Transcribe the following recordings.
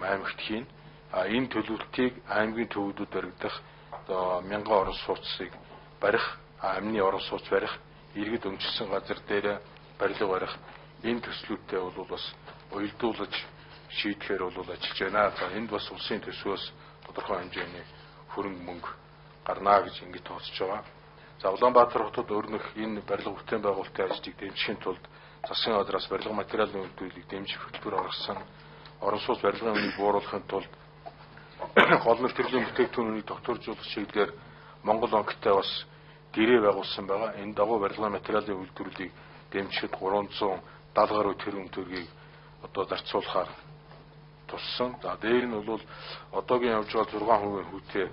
аймагт хийн. Энэ төлөвлөлтийг аймгийн төвүүдүүд баригдах одоо 1000 орон сууцыг барих, амны орон сууц барих, иргэд өмчсөн газар дээр барилга барих энэ төслүүдтэй бол бас уялдуулж шийдэхээр бол ажиллаж байна. За энд бас улсын төсвөөс тодорхой хэмжээний хөрөнгө мөнгө гарнаа гэж ингэж тооцож байгаа. За Улаанбаатар хотод өрнөх энэ барилга бүтээн байгуулалтын ажлыг дэмжихийн тулд засгийн газраас барилга материалын үйлдвэрлэлийг дэмжих хөтөлбөр гаргасан. Орон сууц барилгын үнийг бууруулахын тулд гол нэвтрлийн бүтээгдэхүүнийг докторжуулах чиглэлээр Монгол банктай бас гэрээ байгуулсан байгаа. Энэ дагуу барилгын материалын үйлдвэрлэлийг дэмжихэд 370 гаруй тэрбум төгрөгийг одоо зарцуулахаар туссан. За дээр нь бол одоогийн явж байгаа 6% хүүтэй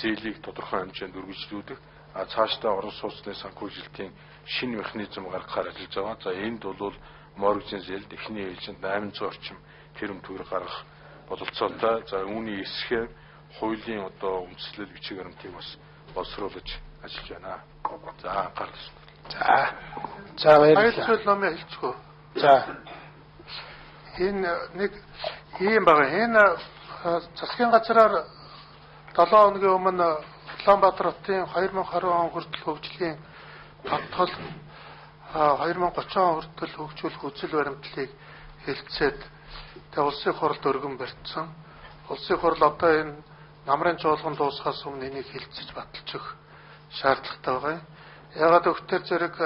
зээлийг тодорхой хэмжээнд үргэлжлүүлэх, цаашдаа орон сууцны санхүүжилтийн шинэ механизм гаргахаар ажиллаж байгаа. За энд бол моргжийн зээлд эхний ээлжинд 800 орчим тэрбум төгрөг гаргах бололцоотой. За үүний эсхээр хуулийн одоо үндэслэл бичиг баримтыг бас боловсруулж ажиллаж байна. За анхаарал. За баярлалаа. Баярлал номыг хэлчихв. За энэ нэг ийм байгаа. Энэ засгийн газраар 7 хоногийн өмнө Улаанбаатар хотын 2020 он хүртэл хөгжлийн тодтол 2030 он хүртэл хөгжүүлэх үзэл баримтлалыг хэлэлцээд тэгээ улсын хурлд өргөн барьсан. Улсын хурл одоо энэ намрын чуулган дуусахаас өмнө энийг хэлэлцэж баталж өгөх шаардлагатай байгаа юм. Яагаад гэвэл зэрэг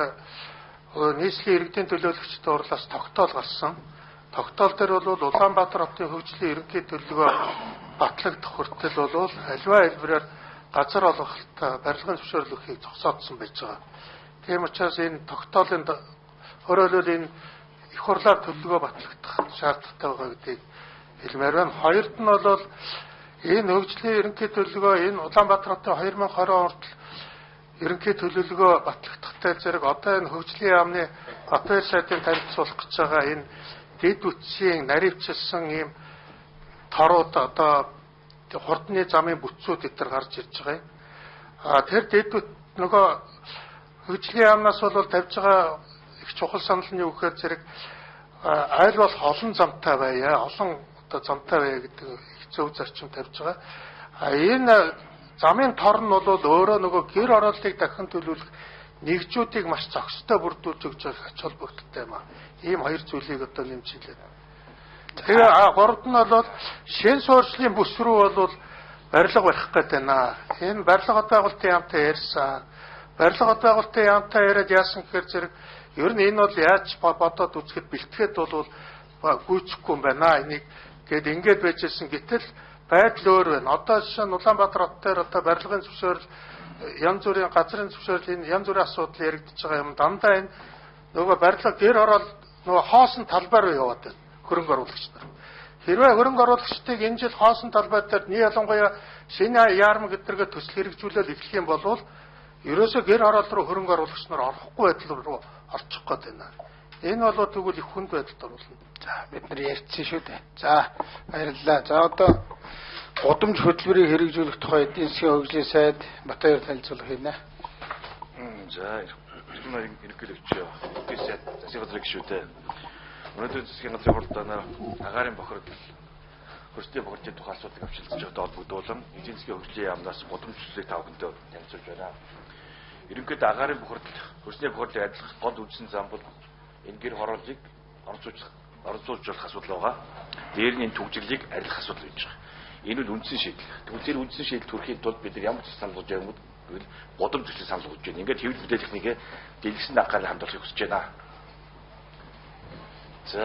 нийслэлийн иргэдийн төлөөлөгчдийн дурлаас тогтоол гарсан. Тогтоол дээр бол Улаанбаатар хотын хөгжлийн ерөнхий төлөвлөгөө батлагдах хүртэл бол аливаа хэлбэрээр газар олгохтой барилгын зөвшөөрлөхийг зогсоодсон байж байгаа. Тийм учраас энэ тогтоолын өөрөөр энэ их хурлаар төлөвлөгөө батлагдах шаардлагатай байгаа гэдгийг хэлмээр байна. Хоёрд нь бол энэ хөгжлийн ерөнхий төлөвлөгөө энэ Улаанбаатар хотын 2020 он хүртэл ерөнхий төлөвлөгөө батлагдахтай зэрэг одоо энэ хөгжлийн яамны Батбаяр сайдын танилцуулах гэж байгаа энэ дэд үтсийн наривчилсан ийм торууд одоо хурдны замын бүтцүүд эдгээр гарч ирж байгаа юм. Тэр дэд нөгөө хөгжлийн яамнаас бол тавьж байгаа их чухал санал нь юу гэхээр зэрэг аль болох олон замтай байя, олон одоо замтай байя гэдэг их зөв зарчим тавьж байгаа. Энэ замын тор нь бол өөрөө нөгөө гэр орооллыг дахин төлөвлөх нэгжүүдийг маш зохистой бүрдүүлж өгч байгаа ач холбогдолтой юм аа. Ийм хоёр зүйлийг одоо нэмж хэлээд. Тэгээ гуравд нь бол шин суурьшлийн бүс рүү бол барилга барих гэдэг байна. Энэ барилга байгуулалтын яамтай ярьсан. Барилга байгуулалтын яамтай яриад яасан гэхээр зэрэг ер нь энэ бол яаж бодоод үзэхэд бэлтгээд бол гүйцэхгүй юм байна. Энийг гээд ингэж байжсэн гэтэл байдал өөр байна. Одоо жишээ нь Улаанбаатар хот дээр одоо барилгын зөвшөөрөл янз бүрийн газрын зөвшөөрөл энэ янз бүрийн асуудал яригдчихэж байгаа юм. Дандаа энэ нөгөө барилга гэр ороод нөгөө хоосон талбай руу яваад байна. Хөрөнгө оруулагч нар. Хэрвээ хөрөнгө оруулагчдыг энэ жил хоосон талбай дээр нэг ялангуяа шинэ яарм гэдэргээ төсөл хэрэгжүүлэл эхлэх юм бол ерөөсөө гэр орол руу хөрөнгө оруулагч нар орохгүй байдал руу орчих гээд байна. Энэ бол тэгвэл их хүнд байдалд оруулна. За бид нар ярьсан шүү дээ. За баярлалаа. За одоо гудамж хөтөлбөрийг хэрэгжүүлэх тухай эдийн засгийн хөгжлийн сайд Батбаяр танилцуулга хийнэ. За ерөнхийлөгч эдийн засгийн газрын гишүүтэй. Өнөөдөр засгийн газрын хурлаар агаарын бохирдол хөрсдийн бохирдлын тухай асуудлыг авчилцаж байгааг холбогдуулан эдийн засгийн хөгжлийн яамнаас гудамж төслийг тав хүндээ танилцуулж байна. Ерөнхийдөө агаарын бохирдол хөрсдийн бохирдлыг адилах гол үндсэн зам бол энэ гэр хорооллыг оролцуулж болох асуудал байгаа. Дээр нь энэ төвжирлийг арилгах асуудал гэж байгаа. Энэ нь үндсэн шийдэл. Тэгвэл тэр үндсэн шийдэл хүрэхийн тулд бид нар ямар ч санал болгож байгаа юм бол гудамж төслийн санал болгож байна. Ингээд хэвлэл мэдээлэлхнийгээ дэлгэсэн дагааны хамгаалахыг хүсэж байна. За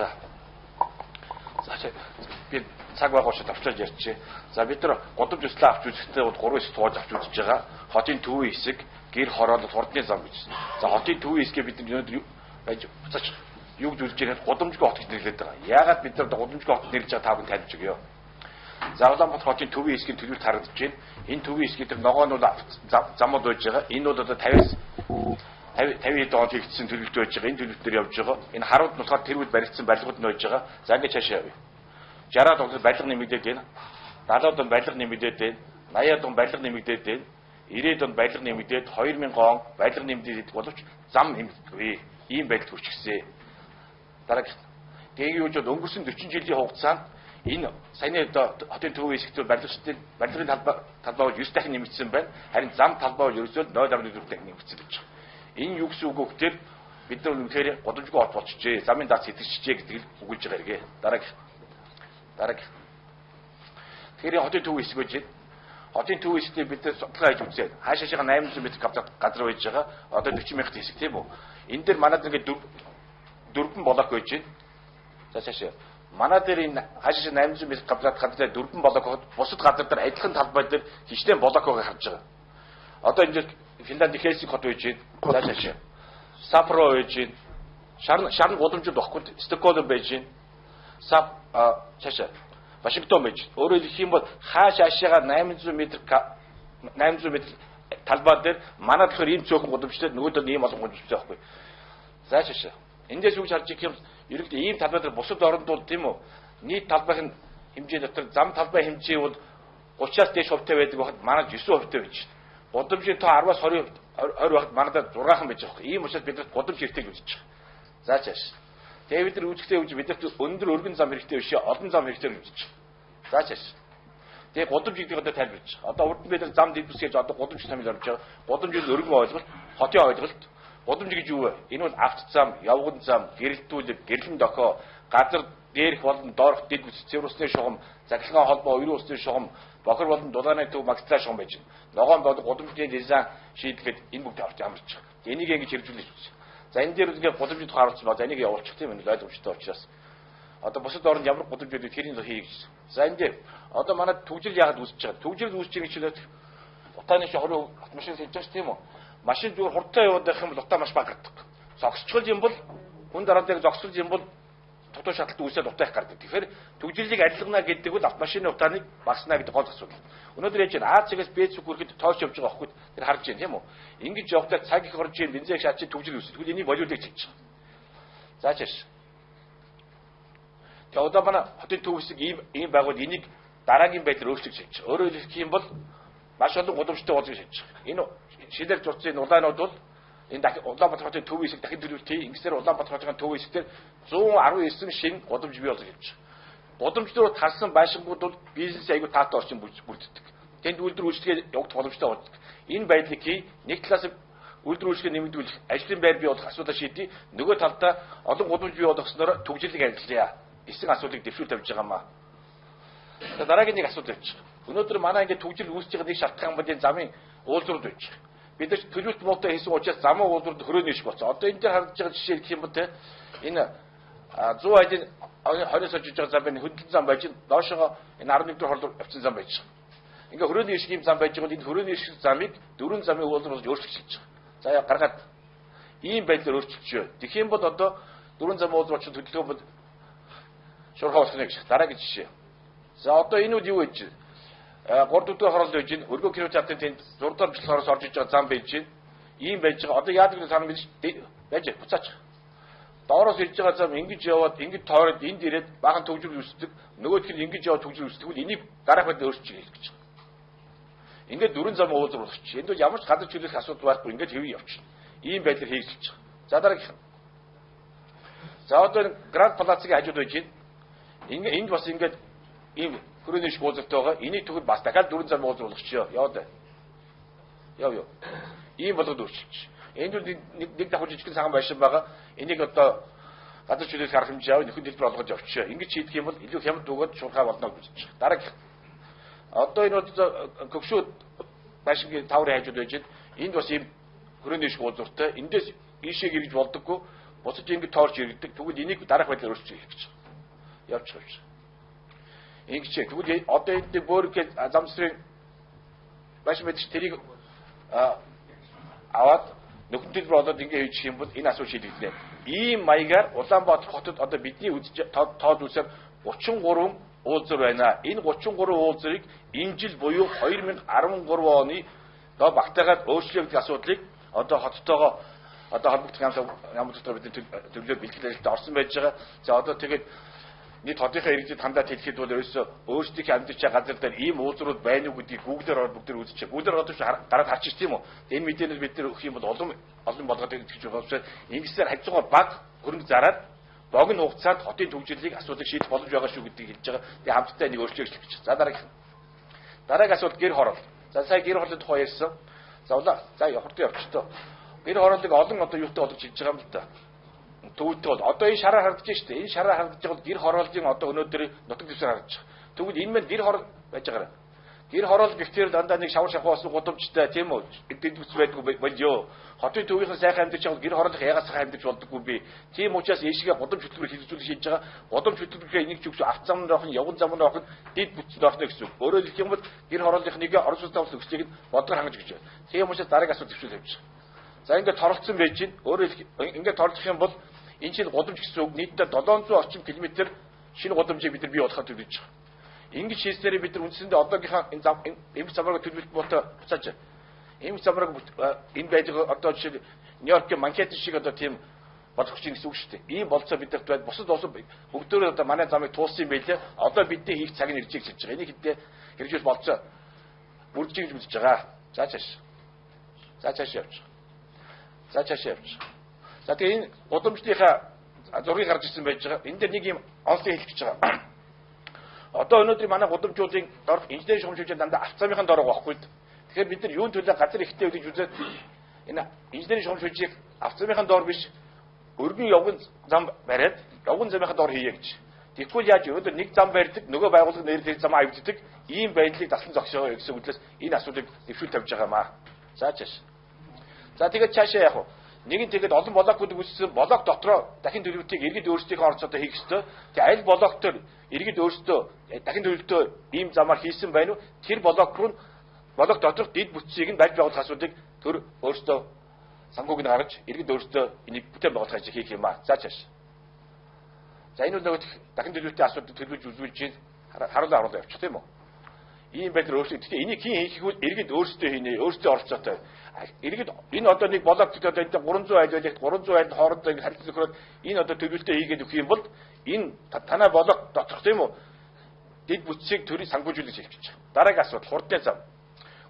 би цаг байгуулж давчраж ярьчих. За бид нар гудамж төслөө авч үзэхдээ 3 хэсэг тууж авч үзэж байгаа. Хотын төвийн хэсэг, гэр хороолол, хурдны зам гэж. За хотын төвийн хэсгээ бид нар өнөөдөр байж буцаач юу гэж үзэж байгаа гудамжгүй хот гэж нэрлэдэг байгаа. Яагаад бид нар гудамжгүй хот нэрлэж байгаа та бүхэн таньж өгье. За Улаанбаатар хотын төвийн хэсгийн төлөвлөлт харагдаж байна. Энэ төвийн хэсгийн дээр ногоо нь замууд байж байгаа. Энэ бол одоо 50 доод хийгдсэн төлөвлөлт байж байгаа. Энэ төлөвлөлт дээр явж байгаа. Энэ харууд нь болохоор тэрүүд баригдсан барилгууд нь байж байгаа. За ингээд цаашаа явъя. 60-аад он барилга нэмэгдээд байна. 70-аад он барилга нэмэгдээд байна. 80-аад он барилга нэмэгдээд байна. 90-аад он барилга нэмэгдээд 2000 он барилга нэмэгдээд боловч зам нэмэгдэхгүй. Ийм байдал хүрчихсэн. Дараагийн. Тэгээ юу ч өнгөрсөн 40 жилийн хугацаанд Энэ саяны хотын төв хэсэгт барилгын талбай 9 дахин нэмэгдсэн байна. Харин зам талбай ерөөсөө 0.4 дахин нэмэгдсэн гэж байна. Энэ юу гэсэн үг вэ гэхээр бид нар үнэхээр годомжгүй хот болчихжээ. Замын дац хэтэрчжээ гэдэг үгэлж байгаа хэрэг. Дараагийн. Тэгэхээр хотын төв хэсэг гэж байна. Хотын төв хэсэгтээ бид нар судалгаа хийж үзээд хаашаашаа 800 м газар байж байгаа. Одоо 40 мянган хэсэг тийм үү? Энэ дээр манайд ингээд дөрвөн блок байж байна. За цаашаа. Манай дээр энэ хаашаашаа 800 м газар дөрвөн блок хот бусад газар дээр адилхан талбай дээр хичнээн блок байгаа харж байгаа. Одоо энэ Финланд Хельсинки хот байж байна. Цаашаа. Сапро байж байна. Шарн гудамжууд баггүй. Стокгольм байж байна. Цаашаа. Вашингтон байж. Өөрөөр хэлэх юм бол хаашаашаа 800 м талбай дээр манай болохоор ийм цөөхөн гудамжтай нөгөөдөө ийм олон гудамжтай байхгүй. За цаашаа. Эндээс юу харж ирэх юм ерөнхийдөө ийм талбай дээр бусад орондууд тийм үү? Нийт талбайхын хэмжээ дотор зам талбай хэмжээ бол 30-аас дээш хувьтай байдаг байхад манай 9% байж байна. Гудамжийн тоо 10-аас 20 байхад манайд 6хан байж байгаа. Ийм учраас бид гудамж хэрэгтэй гэж үзэж байгаа. За цааш. Тэгээ бид нар үүсгэхдээ үгүй бидэрт өндөр өргөн зам хэрэгтэй биш олон зам хэрэгтэй гэж үзэж байгаа. За цааш. Тэгээ гудамж гэдэг одоо тайлбарч байгаа. Одоо урд нь бид нар зам дэвс гэж одоо гудамж томьёол орж байгаа. Гудамжийн өргөн ойлголт, хотын ойлголт. Гудамж гэж юу вэ? Энэ бол авто зам, явган зам, гэрэлтүүлэг, гэрлэн дохио, газар дээрх болон доорх дэд үс, цэвэр усны шугам, захилгаан холбоо, уян усны шугам, бохир болон дулааны төв магистрал шугам байж байна. Ногоон бол гудамжийн дизайн шийдэхэд энэ бүгд авч амарч байгаа. Энийг ингэж хэрэгжүүлж үзье. За энэ дээр үгээ гудамжид харуулсан ба за энийг явуулчих тийм ээ ойлгомжтой учраас. Одоо бусад оронд ямар гудамж байдаг тэрийг хийе гэж. За энэ дээр одоо манай төгжил яагаад үүсэж байгаа? Төгжил үүсэж байгаа чинь утааны шохроо машин хэлж байгаа тийм үү? Машин зүгээр хурдтай яваад байх юм бол утаа маш бага гардаг. Зогсчихвол юм бол хүн дараа дээр зогсвол юм бол тутуу шаталт үүсээд утаах гардаг. Тэгэхээр төгжлийг арилгана гэдэг бол автомашины утааныг багасна гэдэг гол асуудал. Өнөөдөр яаж А цэгээс Б цэг хүрэхэд тоош явж байгаа байхгүй тэр харж байна тийм үү? Ингэж явахдаа цаг их орж ийн бензин шатч төгжл үүсэх. Тэгвэл энийг болиулах гэж байгаа. За чааш. Тэгээ одоо манай хотын төв хэсэг ийм байгуул энийг дараагийн байдлаар өөрчлөж хийж байгаа. Өөрөөр хэлэх юм бол маш олон гудамжтай болж хийж байгаа. Энэ шилэр зурцын улаанууд бол энэ дахин Улаанбаатар хотын төв хэсэг дахин төлөвлөлтийн ингэсээр Улаанбаатар хотын төв хэсгээр 119 шинэ гудамж бий болж байна. Гудамжтууд тарсан байшингууд бол бизнес аягүй таатай орчин бүрддэг. Тэнд үйлдвэр үйлчлэгээ явагдах боломжтой болдог. Энэ байдлыг нэг талаас үйлдвэр үйлчлэгээ нэмэгдүүлэх, ажлын байр бий болох асуудал шийдий. Нөгөө талдаа олон гудамж бий болгосноор төгжлийг арилгая. Эсрэг асуудлыг дэвшүүл тавьж байгаа маа. Дараагийн нэг асуудал явж байгаа. Өнөөдөр манай ингээд төгжил үүсэж байгаа нэг шалтгаан бол энэ замын уулзрууд байж байгаа. Бид нар төлөвлөлт муутай хийсэн учраас замын уулзрууд хөрөөний шиг болсон. Одоо энэ дээр харагдаж байгаа жишээ гэх юм бол энэ 100 айлын 20-с очиж байгаа зам байна, хөндлөн зам байж, доошоо энэ 11 дэх хорлоор явсан зам байж байгаа. Ингээ хөрөөний шиг юм зам байж байгаа бол энэ хөрөөний шиг замыг дөрвөн замын уулзрууд өөрчлөж хийж байгаа. За яа гаргаад ийм байдлаар өөрчилчихөө. Тэгэх юм бол одоо дөрвөн замын уулзрууд чинь төлөвлөгөө бол шуурхай болох нэг дараагийн жишээ. За одоо энэ үл юу гэж 3 дэх хорлол байж гин өргөө километрын тэнд 6 дахь жолоороос орж иж байгаа зам байж гин. Ийм байж байгаа. Одоо яадаг вэ санаа мэдэж байж буцаач. Доороос ирж байгаа зам ингэж яваад ингэж тойроод энд ирээд баахан төгжил үүсдэг. Нөгөөх нь ингэж яваад төгжил үүсдэг. Тэгвэл энийг дараах байдлаар өөрчилж гэж байгаа. Ингээд дөрвөн зам уулзар болчих. Энд бол ямар ч газар чөлөөлөх асуудал байхгүй. Ингээд хэвээ явчихна. Ийм байдлаар хийгдэж байгаа. За дараагийнх. За одоо Гранд Плацгийн хажууд байж гин. Энд бас ингээд ийм хөрөөний шиг уулзалт байгаа. Энийг тэгвэл бас дахиад дөрвөн зам уулзар болгочихё. Яваад. Яв. Ийм болгоод өөрчилж. Энд нэг давхар жижигхэн цагаан байшин байгаа. Энийг одоо газар чөлөөлөх арга хэмжээ аваад нөхөн дэлбэр болгож явчихъя. Ингэж хийдэг юм бол илүү хямд өгөөд шуурхай болно гэж байна. Дараагийн. Одоо энэ көвшүүд байшингийн таврын хажууд байж байна. Энд бас ийм хөрөөний шиг уулзуртай. Эндээс ийшээ гэрж болдоггүй. Буцаж ингэж тоорч иргэдэг. Тэгвэл энийг дараах байдлаар өөрчилж гэж. Явчих. Ингэж тэгвэл одоо энд бөөрөг замсрын байшин байдаг тэрийг аваад нөхөн дэлбэр болоод ингэ хийчих юм бол энэ асуулт шийдэгдэнэ. Ийм маягаар Улаанбаатар хотод одоо бидний тоод үсээр 33 уулзар байна. Энэ 33 уулзрыг энэ жил буюу 2013 оны доо багтаагаад өөрчлөе гэдэг асуудлыг одоо хоттойгоо одоо холбогдох ямар дотор бидний төлөвлөлөөр бэлтгэл ажилд орсон байж байгаа. За одоо тэгээд нийт хотынхаа иргэдэд хандаад хэлэхэд бол ерөөсөө өөрсдийнхээ амьдарч байгаа газар дээр ийм уулзрууд байна уу гэдгийг Google-ээр ороод бүгд үзчихээ. Google-ээр одоо гараад харчих тийм үү. Энэ мэдээнүүд бид нэр өгөх юм бол олон болгоод гэж байгаа учраас ингэсээр хажуугаар баг хөрөнгө зараад богино хугацаанд хотын төвжирлийг асуудыг шийдэх боломж байгаа шүү гэдгийг хэлж байгаа. Тэгээ хамтдаа нэг өөрчлөлт хийж гэж. За дараагийн асуудал гэр хороол. За сая гэр хорооллын тухай ярьсан. За хурдан явчихтоо. Гэр хорооллыг олон одоо юутай болж хийж байгаа юм л да. Төвдөө бол одоо энэ шараар харагдаж шүү дээ. Энэ шараар харагдаж байгаа гэр хорооллын одоо өнөөдөр нутаг дэвсээр харагдаж байгаа. Тэгвэл энэ мэн гэр хороол байж байгаа. Гэр хороол гэхтэр дандаа нэг шавар шахуус гудамжтай тийм үү? Эдгэж байдгүй болё. Хотын төвийнхээ сайхан амьдарч байгаа гэр хорооллох ягаас сайхан амьдарч болдоггүй би. Тийм учраас ийшгээ гудамж хөтөлбөр хэрэгжүүлж хийж байгаа. Гудамж хөтөлбөрийн энийг ч үгүй авц зам руу явах, явган зам руу явах дид бүтцэд орно гэсэн үг. Өөрөөр хэлэх юм бол гэр хорооллынхныг орон сууцтай ус өсөлтийг бодлого хангаж гэж байна. Тийм учраас дараагийн асуудал төвшүүл тавьж байгаа. За ингээд торолцсон байж чинь өөрөөр ингээд торлох юм бол энэ чинь гудамж гэсэн үг нийтдээ 700 орчим километр шинэ гудамжийг бид нар бий болгоход төлөвлөж байгаа. Ингэж хийснээр бид нар үндсэндээ одоогийнхаа энэ зам эмх замраг төлөвлөлт буутай буцааж. Эмх замраг энэ байдаг одоо жишээ Нью-Йоркийн Манхэттен шиг одоо тийм болох чинь гэсэн үг шүү дээ. Ийм болцоо бидэрт байд бусад улсууд бүгдөө одоо манай замыг тууссан юм байлээ. Одоо бидний хийх цаг нь ирж гэж хэлж байгаа. Энийг хэдээ хэрэгжүүлж болцоо бүрдэж гэж үзэж байгаа. За цааш явж. За тэгээ энэ гудамжлынхаа зургийг гарч ирсэн байж байгаа. Энд дээр нэг юм онцлог хэлэх гэж байгаа. Одоо өнөөдөр манай гудамжуудын дор инженерийн шугамжуулж дандаа авц замынхаа дор байгаа байхгүй. Тэгэхээр бид нар юун төлөө газар ихтэй гэж үзээд энэ инженерийн шугамжуулжийг авц замынхаа дор биш өргөн явган зам бариад явган замынхаа дор хийе гэж. Тэгвэл яаж өнөөдөр нэг зам барьдаг нөгөө байгууллага нэрээр зам авддаг ийм байдлыг таслан зогсоо гэсэн үгээс энэ асуудыг дэвшүүл тавьж байгаа маа. За тэгээд цаашаа яах вэ? Нэг нь тэгээд олон блокуудыг үүсгэсэн блок дотроо дахин төлөвлөлтийг иргэд өөрсдийнхөө орцоодоо хийх ёстой. Тэгээ аль блок төр иргэд өөрсдөө дахин төлөвлөлтөө ийм замаар хийсэн байна уу? Тэр блок руу блок доторх дид бүтцийг нь барьж байгуулах асуудыг төр өөрсдөө санхүүг нь гаргаж иргэд өөрсдөө энийг бүтээн байгуулах ажил хийх юм аа. За энэ бол нөгөө дахин төлөвлөлтийн асуудыг төлөвлөж үзүүлж чинь харуулаа явчих тийм үү? Ийм байдлаар өөрсдөө гэхдээ энийг хийн хийх вэ? Иргэд өөрсдөө хийнэ, өөрсдөө оролцоотой. Иргэд энэ одоо нэг блок гэдэг одоо 300 айл байлаа 300 айл хоорондоо ингэ харилцаж өгөхөөр энэ одоо төлөвлөлтөө хийгээд өгөх юм бол энэ танай блок доторх тийм үү? Дэд бүтцийг төрийн санхүүжүүлж хийх гэж байна. Дараагийн асуудал хурдны зам.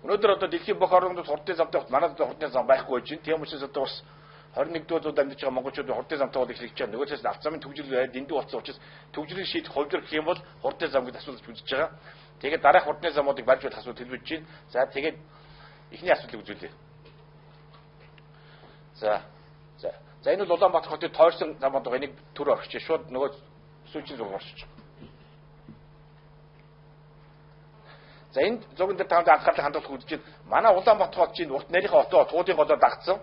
Өнөөдөр одоо дэлхийн бүх орнууд хурдны замтай манайд хурдны зам байхгүй байж байна. Тийм учраас одоо бас 21-р зуунд амьдарч байгаа монголчууд хурдны замтай бол их хийж байгаа. Нөгөө талаас авц замын төвжил дэндүү болсон учраас төвжирийг шийдэх хувьд гэх юм бол хурдны зам гэж асуудал үзэж байгаа. Тэгээд дараах хурдны замуудыг барьж болох асуудал хэлбэж байна. За тэгээд эхний асуудлыг үзүүлье. За энэ бол Улаанбаатар хотын тойрсон замууд байгаа. Энийг төр орчих шууд нөгөө сүүчийн зураг орчих. За энэ зурган дээр танд анхаарлыг хандуулах үзэж манай Улаанбаатар хотын урт нарийнхаа отоо туудын голоор дагцсан.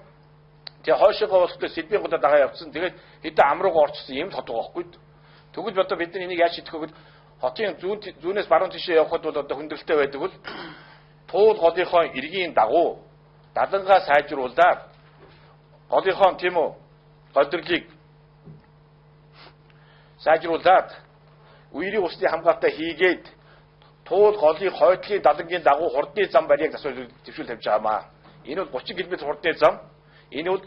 Тэгээ хойшоогоо болохгүй Сэлбийн голоор дагаа явцсан. Тэгээд хэдэн ам руугаа орчихсон юм л хот байгаа байхгүй. Тэгвэл одоо бид нар энийг яаж шийдэх вэ гэвэл хотын зүүнээс баруун тишээ явхад бол одоо хүндрэлтэй байдаг бол туул голынхоо эргийн дагуу дадангаа сайжруулаад голынхоо тийм үү голдролыг сайжруулад үерийн усны хамгаалалтаа хийгээд туул голын хойдлын дадангийн дагуу хурдны зам барьяг асуул төвшүүл тавьж байгаамаа. Энэ бол 30 км хурдны зам. Энэ бол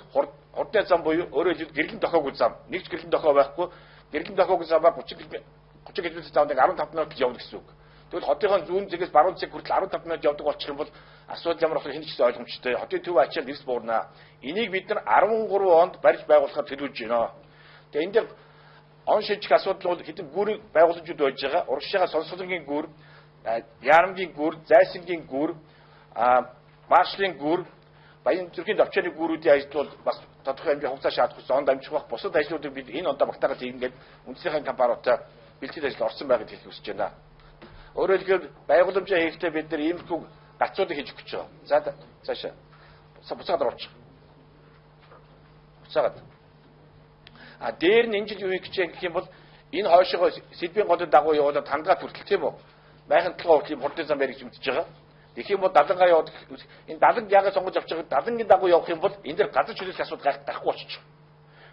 хурдны зам буюу өөрөөр хэлбэл гэрлэн дохоогүй зам. Нэг ч гэрлэн дохоо байхгүй. Гэрлэн дохоогүй замаар 30 км замд 15 минут явна гэсэн үг. Тэгвэл хотын зүүн зэгээс баруун зэг хүртэл 15 минут явдаг болчих юм бол асуудал ямар болох хэн ч гэсэн ойлгомжтой. Хотын төв ачаал нэрс буурнаа. Энийг бид нар 13 онд барьж байгуулахад төлөвлөж байна. Тэгээ энэ дээр он шилжих асуудал бол хэдэн гүүрийн байгууламжууд байж байгаа. Урагшаага сонсголонгийн гүүр, Ярамгийн гүүр, Зайсангийн гүүр, Маршлын гүүр, Баян зүрхийн давчааны гүүрүүдийн ажил бол бас тодорхой хэмжээ хугацаа шаардах зонд амжих бах. Бусад ажлуудыг бид энэ ондоо багтаагаад ингээд үндсийн компаниудаа бэлтгэл ажил орсон байгаад хэлэх хүсэж байна. Өөрөөр хэлбэл байгууламжаа хийхдээ бид нар иймэрхүү гацуудыг хийж өгч байгаа. За цаашаа. Буцаад орчих. Буцаад. Дээр нь энэ жил юу хийх гэж юм бол энэ хойшоогоо Сэлбийн голын дагуу явуулаад тангаа хүртэл тийм үү? Майхан толгой хүртэл хурдны зам барьж үзэж байгаа. Тэгэх юм бол дадангаа яваад энэ даданг яагаад сонгож авч байгаа дадангийн дагуу явах юм бол энэ дэр газар чөлөөлөх асуудал гарахгүй болчих.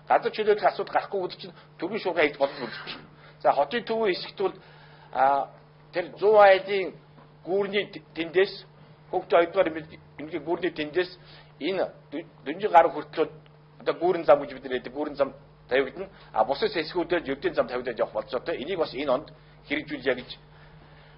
Газар чөлөөлөх асуудал гарахгүй үед чинь төвийн шуурга хийж болох үлдчих. За хотын төвийн хэсэгт бол тэр 100 айлын гүүрний тэндээс хөгжөө 2-р эмнэлгийн гүүрний тэндээс энэ дөнжин гар хүртэл одоо гүүрэн зам гэж бид нэрдэг гүүрэн зам тавигдана. Бусад хэсгүүдээр ердийн зам тавигдаад явах болцоотой. Энийг бас энэ онд хэрэгжүүлье гэж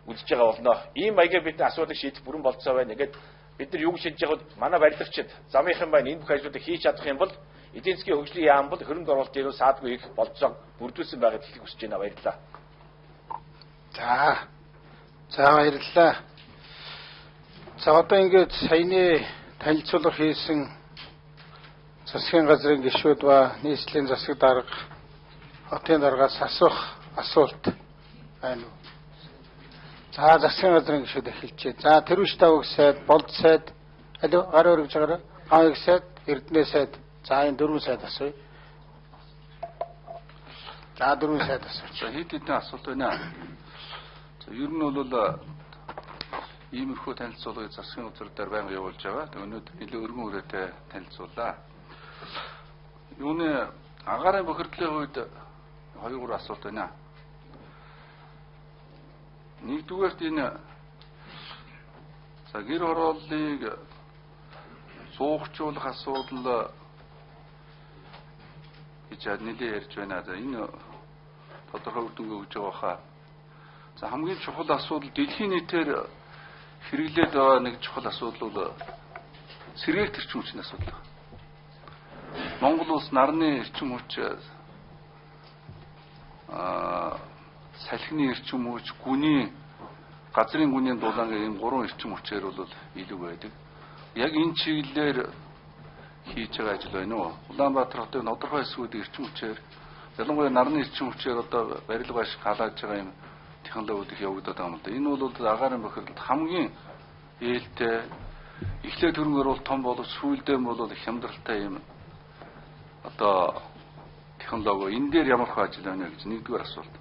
үзэж байгаа болно. Ийм маягаар бид асуудыг шийдэх бүрэн болцоо байна. Ингээд бид нар юу гэж шийдэж байгааг манай барилгачид замынхан байна энэ бүх ажлуудыг хийж чадах юм бол эдийн засгийн хөгжлийн яам бол хөрөнгө оруулалтын ирүү саадгүй их болцоог бүрдүүлсэн байгаад хэлхийг хүсэж байна. Баярлалаа. За баярлалаа. За одоо ингээд саяны танилцуулга хийсэн засгийн газрын гишүүд ба нийслэлийн засаг дарга хотын даргаас асуух асуулт байна уу? За засгийн газрын гишүүд эхэлжээ. За Тэрвш тавг сайд, Болд сайд, алуу гар өргөж байгаарай. Хаяг сайд, Эрдэнэ сайд. За энэ дөрвөн сайд асууя. За дөрвөн сайд асууя. За хэд хэдэн асуулт байна. За ер нь бол иймэрхүү танилцуулгыг засгийн газар дээр байнга явуулж байгаа. Өнөөдөр нэлээд өргөн үрээтэй танилцууллаа. Юуны агаарын бохирдлын үед 2-3 асуулт байна. Нэгдүгээрт энэ за гэр хорооллыг суугчуулах асуудал гэж нэлээд ярьж байна. За энэ тодорхой үр дүнгээ өгж байгаа хаа. За хамгийн чухал асуудал дэлхийн нийтээр хэрэглээд байгаа нэг чухал асуудал бол сэргээгт эрчим хүчний асуудал. Монгол улс нарны эрчим хүч, салхины эрчим хүч, гүний, газрын гүний дулаангийн ийм 3 эрчим хүчээр бол илүү байдаг. Яг энэ чиглэлээр хийж байгаа ажил байна уу? Улаанбаатар хотын тодорхой хэсгүүд эрчим хүчээр, ялангуяа нарны эрчим хүчээр одоо барилга баш халааж байгаа юм технологиуд их явагдаад байгаа юм да. Энэ бол агаарын бохирдолд хамгийн ээлтэй, эхлээд хөрөнгө оруулалт том боловч сүүлдээ бол их хямдралтай юм одоо технологи. Энэ дээр ямар хөө ажил байна гэж нэгдүгээр асуулт.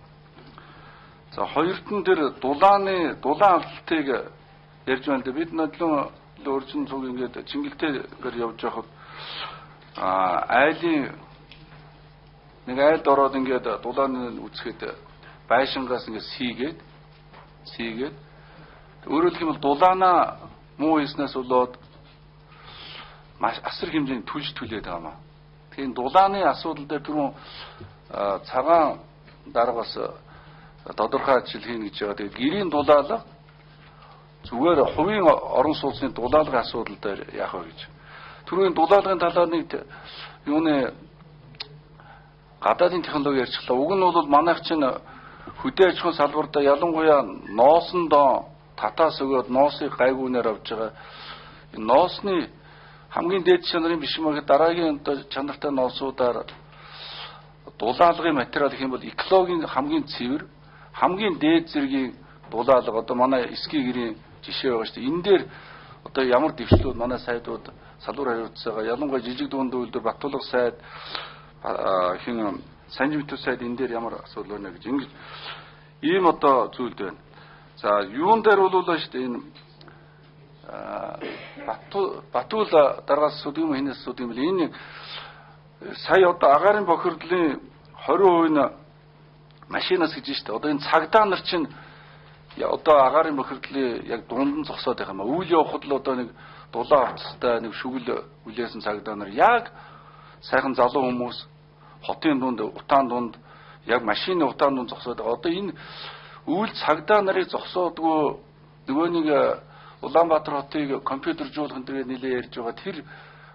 За хоёрт нь тэр дулаан алдалтыг ярьж байна да. Бид надлын өөрчн цуг ингээд чингэлтэйгээр явж байхад айлын нэг айлд ороод ингээд дулааны үсгээд байшингаас ингээд сийгээд өөрөөр хэлбэл дулаанаа муу хийснээс болоод маш асар хэмжээний түлж түлээд байгаа маа. Тэгэхээр дулааны асуудал дээр түрүүн цагаан даргаас тодорхой ажил хийнэ гэж байгаа. Тэгээд гэрийн дулаалга зүгээр хувийн орон сууцны дулаалгын асуудал дээр яах вэ гэж. Түрүүний дулаалгын талаар нэг юуны гадаадын технологи ярьчлаа. Уг нь бол манайх чинь хөдөө аж ахуйн салбарт ялангуяа ноосондоо татаас өгөөд ноосыг гайгуунаар авч байгаа. Энэ ноосны хамгийн дээд чанарын биш юм аа дараагийн чанартай ноосуудаар дулаалгын материал гэх юм бол экологийн хамгийн цэвэр, хамгийн дээд зэргийн дулаалга одоо манай эсгийн гэрийн жишээ байгаа шүү дээ. Энэ дээр одоо ямар дэвшлүүд манай сайдууд салбар хариуцж байгаа. Ялангуяа жижиг дунд үйлдвэр Баттулга сайд хин Санжимтүү сайд энэ дээр ямар асуудал байна гэж ингэж ийм одоо зүйлд байна. За юун дээр бол шүү дээ энэ Батул даргаас судгийн хинээс судгийн бил энэ сая одоо агаарын бохирдлын 20% нь машинаас гэж шүү дээ. Одоо энэ цагдаа нар чинь одоо агаарын бохирдлын яг дунд нь зогсоод байгаа юм а. Үйл явахад л одоо нэг дулаан авцтай нэг шүгэл үлээсэн цагдаа нар яг сайхан залуу хүмүүс хотын дунд, утаан дунд яг машины утаан дунд зогсоод байгаа. Одоо энэ үйл цагдаа нарыг зогсоодгүй нөгөө нэг Улаанбаатар хотыг компьютержуулах энэ дээр нэлээд ярьж байгаа. Тэр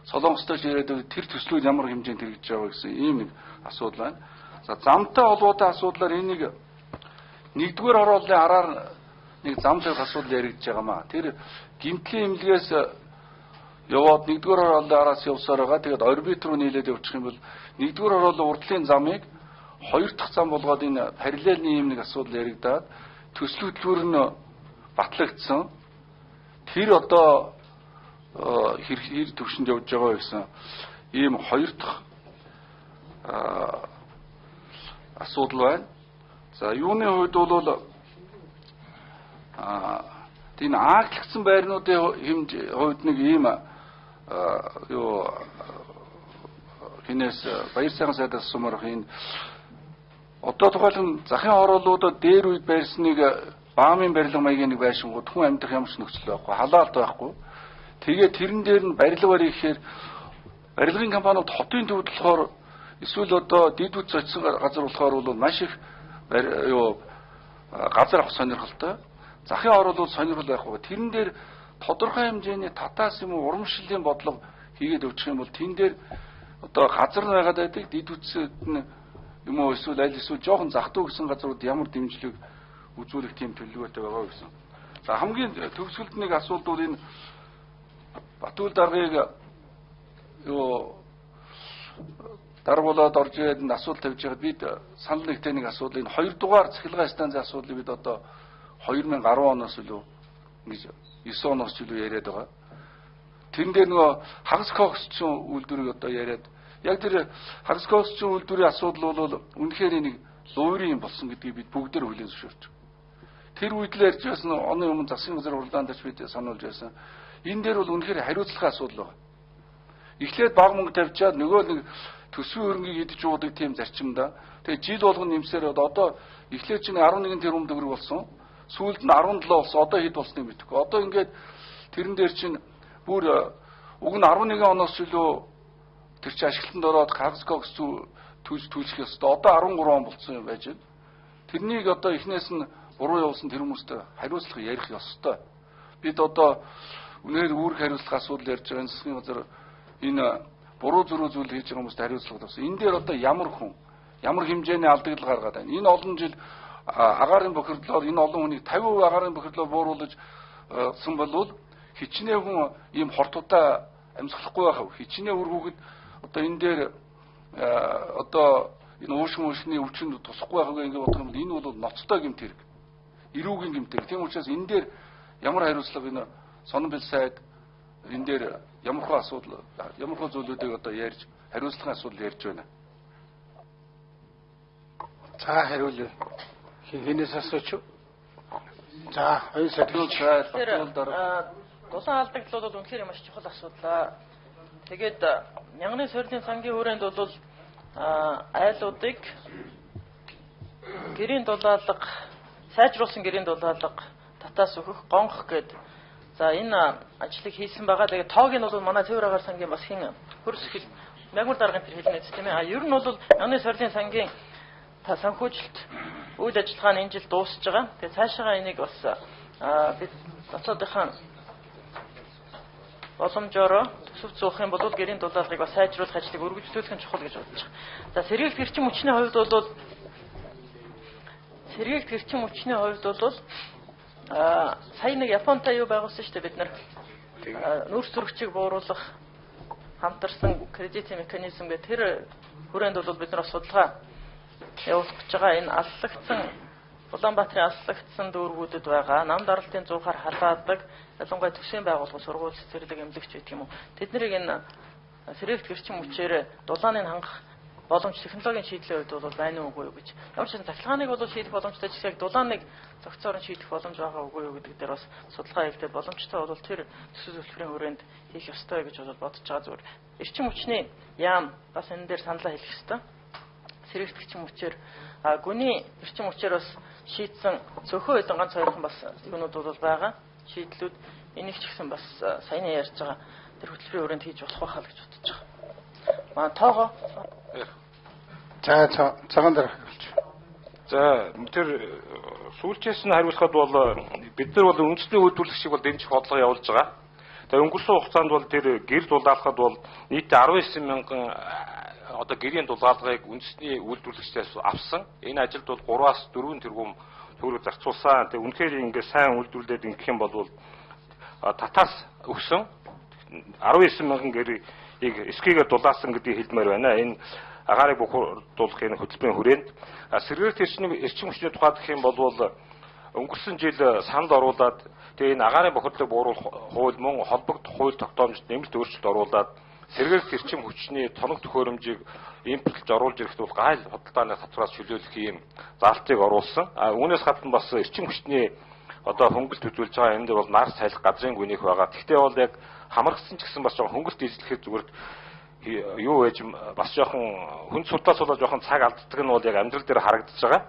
Солонгостой ирээд тэр төслүүд ямар хэмжээнд хэрэгжиж байгаа гэсэн ийм нэг асуудал байна. За замтай холбоотой асуудлаар энийг нэгдүгээр хорооллын араар нэг зам тавих асуудал яригдж байгаа маа. Тэр гимтлийн эмнэлгээс яваад нэгдүгээр хорооллын араас явсаар байгаа. Тэгээд орбит руу нийлээд явчих юм бол нэгдүгээр хорооллын урдлын замыг хоёр дахь зам болгоод энэ параллельны ийм нэг асуудал яригдаад төсөл хөтөлбөр нь батлагдсан. Тэр одоо хэр төвшөнд явж байгаа гэсэн ийм хоёр дахь асуудал байна. За юуны хувьд бол тийм ааглагдсан байрнуудын хувьд нэг ийм юу хинээс баяр сайхан сайдаас сумарх энэ одоо тухайлбал захын хороолуудад дээр үед байрсныг баамын барилга маягийн нэг байшингууд хүн амьдрах ямар ч нөхцөл байхгүй, халаалт байхгүй. Тэгээ тэрэн дээр нь барилга барих гэхээр барилгын компаниуд хотын төвд болохоор эсвэл одоо дид үт зочсон газар болохоор бол маш их газар авах сонирхолтой. Захын хороолууд сонирхол байхгүй. Тэрэн дээр тодорхой хэмжээний татаас юм уу урамшилын бодлого хийгээд өгчих юм бол тэн дээр одоо газар байгаад байдаг дид үтсэд юм уу эсвэл аль эсвэл жоохон захтуу гэсэн газрууд ямар дэмжлэг үзүүлэх тийм төлөвлөгөөтэй байгаа гэсэн. За хамгийн төгсгөлд нэг асуудал бол энэ Батүл даргыг юу даргуулаад орж ирээд асуудал тавьж байгаад бид санал нэгтэй нэг асуудал энэ 2 дугаар цахилгаан станцын асуудлыг бид одоо 2010 оноос илүү ингэж 9 оноос илүү яриад байгаа. Тэн дээр нөгөө хагас коксчин үйлдвэрийг одоо яриад яг тэр хагас коксчин үйлдвэрийн асуудал бол үнэхээр нэг луурийн болсон гэдгийг бид бүгдээр хүлээн зөвшөөрч. Тэр үед л ярьж байсан оны өмнө засгийн газар уралдаанд ч бид сануулж байсан. Энэ дээр бол үнэхээр хариуцлагын асуудал байна. Эхлээд баг мөнгө тавьчаад нөгөө нэг төсвийн хөрөнгийг идэж уудаг тийм зарчимда. Тэгээ жил болгоно нэмсээр одоо эхлээд чинь 11 тэрбум төгрөг болсон. Сүүлд нь 17 болсон. Одоо хэд болсныг мэдэхгүй. Одоо ингээд тэрэн дээр чинь бүр уг нь 11 оноос илүү тэр чинь ашиглалтанд ороод хагас түүжих ёстой. Одоо 13 он болсон юм байж байна. Тэрнийг одоо эхнээс нь буруу явуулсан тэр хүмүүстээ хариуцлага ярих ёстой. Бид одоо үнээр үүрэг хариуцлага асуудал ярьж байгаа засгийн газар энэ буруу зөрүү зүйл хийж байгаа хүмүүст хариуцлага тавьсан. Энэ дээр одоо ямар хүн, ямар хэмжээний алдагдал гаргаад байна. Энэ олон жил агаарын бохирдлоор энэ олон хүнийг 50% агаарын бохирдлоор бууруулж сан болвол хичнээн хүн ийм хортуудаа амьсгалахгүй байх. Хичнээн үр хүүхэд одоо энэ дээр одоо энэ уушмуушны өвчнөд тусахгүй байх гэж бодох юм бол энэ бол ноцтой гэмт хэрэг. Эрүүгийн гэмт хэрэг. Тийм учраас энэ дээр ямар хариуцлага энэ сонон бил сайд энэ дээр ямархуу асуудал ямархуу зүйлүүдийг одоо ярьж хариуцлагын асуудал ярьж байна. За хариулъя. Хинээс асууч. За хоёр сарын дулаан алдагдлууд бол үнэхээр маш чухал асуудал. Тэгээд мянганы сорилын сангийн хүрээнд бол айлуудыг гэрийн дулаалга сайжруулсан гэрийн дулаалга татаас өгөх гонгох гээд за энэ ажлыг хийсэн байгаа. Тэгээд тоог нь бол манай цэвэр агаар сангийн бас хин хөрс хэл мягмар даргын тэр хэлнэ тийм ээ. Ер нь бол мянганы сорилын сангийн санхүүжилт үйл ажиллагаа нь энэ жил дуусж байгаа. Тэгээд цаашаа энийг бас бид дотоодынхаа боломжоор төсөв зөөх юм бол гэрийн дулаалгыг бас сайжруулах ажлыг өргөжлүүлэх нь чухал гэж бодож байгаа. За сэргийлт гэрчим хүчний хувьд бол сая нэг Японтай юу байгуулсан шүү дээ бид нар нүүрс зөрөгчийг бууруулах хамтарсан кредитийн механизм гэх тэр хүрээнд бол бид нар судалгаа явуулах гэж байгаа. Энэ аллагдсан Улаанбаатарын аллагдсан дүүргүүдэд байгаа нам даралтын зуухаар халаадаг ялангуяа төсвийн байгууллага сургууль цэцэрлэг эмнэлэгч гэх юм уу. Тэднийг энэ сэргийлт гэрчим хүчээр дулааныг хангах боломж технологийн шийдлийн хувьд бол байна уугүй юу гэж. Ямар ч захиргааныг бол шийдэх боломжтой ч гэсэн дулааныг зохицоор нь шийдэх боломж байгаа уугүй юу гэдэг дээр бас судалгаа хийгдээд боломжтой бол тэр төсөв зөвлөрийн хүрээнд хийх ёстой гэж бодож байгаа зүгээр. Эрчим хүчний яам бас энэ дээр саналаа хэлэх ёстой. Сэргийлт гэрчим хүчээр гүний эрчим хүчээр бас шийдсэн цөөхөн хэдэн ганц хоёрхан бас юмнууд бол байгаа. Шийдлүүд энийг ч гэсэн бас саяны ярьж байгаа тэр хөтөлбөрийн хүрээнд хийж болох байхаа гэж бодож байгаа. Маа тоогоо. За цагаан дараа хэлж. За тэр сүүлчээс нь хариулахад бол бид нар бол үндэсний үйлдвэрлэгчийг бол дэмжих бодлого явуулж байгаа. Тэгээ өнгөрсөн хугацаанд бол тэр гэр дулаалгахад бол нийтдээ 19 мянган одоо гэрийн дулаалгыг үндэсний үйлдвэрлэгчдээс авсан. Энэ ажилд бол 3-аас 4 тэрбум төгрөг зарцуулсан. Тэгээ үнэхээр ингээд сайн үйлдвэрлээд ингэх юм бол татаас өгсөн 19 мянган гэрийг эсхийгээр дулаасан гэдгийг хэлмээр байна. Энэ агаарыг бохирдуулахын хөтөлбөрийн хүрээнд сэргийлт эрчим хүчний тухайд гэх юм бол өнгөрсөн жил санд оруулаад тэгээ энэ агарын бохирдлыг бууруулах хууль мөн холбогдох хууль тогтоомжид нэмэлт өөрчлөлт оруулаад сэргийлт эрчим хүчний тоног төхөөрөмжийг импортлж оруулж ирэхэд бол гайл худалдааны татвараас чөлөөлөх юм заалтыг оруулсан. Үүнээс гадна бас эрчим хүчний одоо хөнгөлт үзүүлж байгаа энэ дээр бол нар салхи газрын гүнийх байгаа. Гэхдээ бол яг хамрагдсан ч гэсэн бас жоохон хөнгөлт эзлэхэд зүгээр юу байж бас жоохон хүн суртаас болоо жоохон цаг алддаг нь бол яг амьдрал дээр харагдаж байгаа.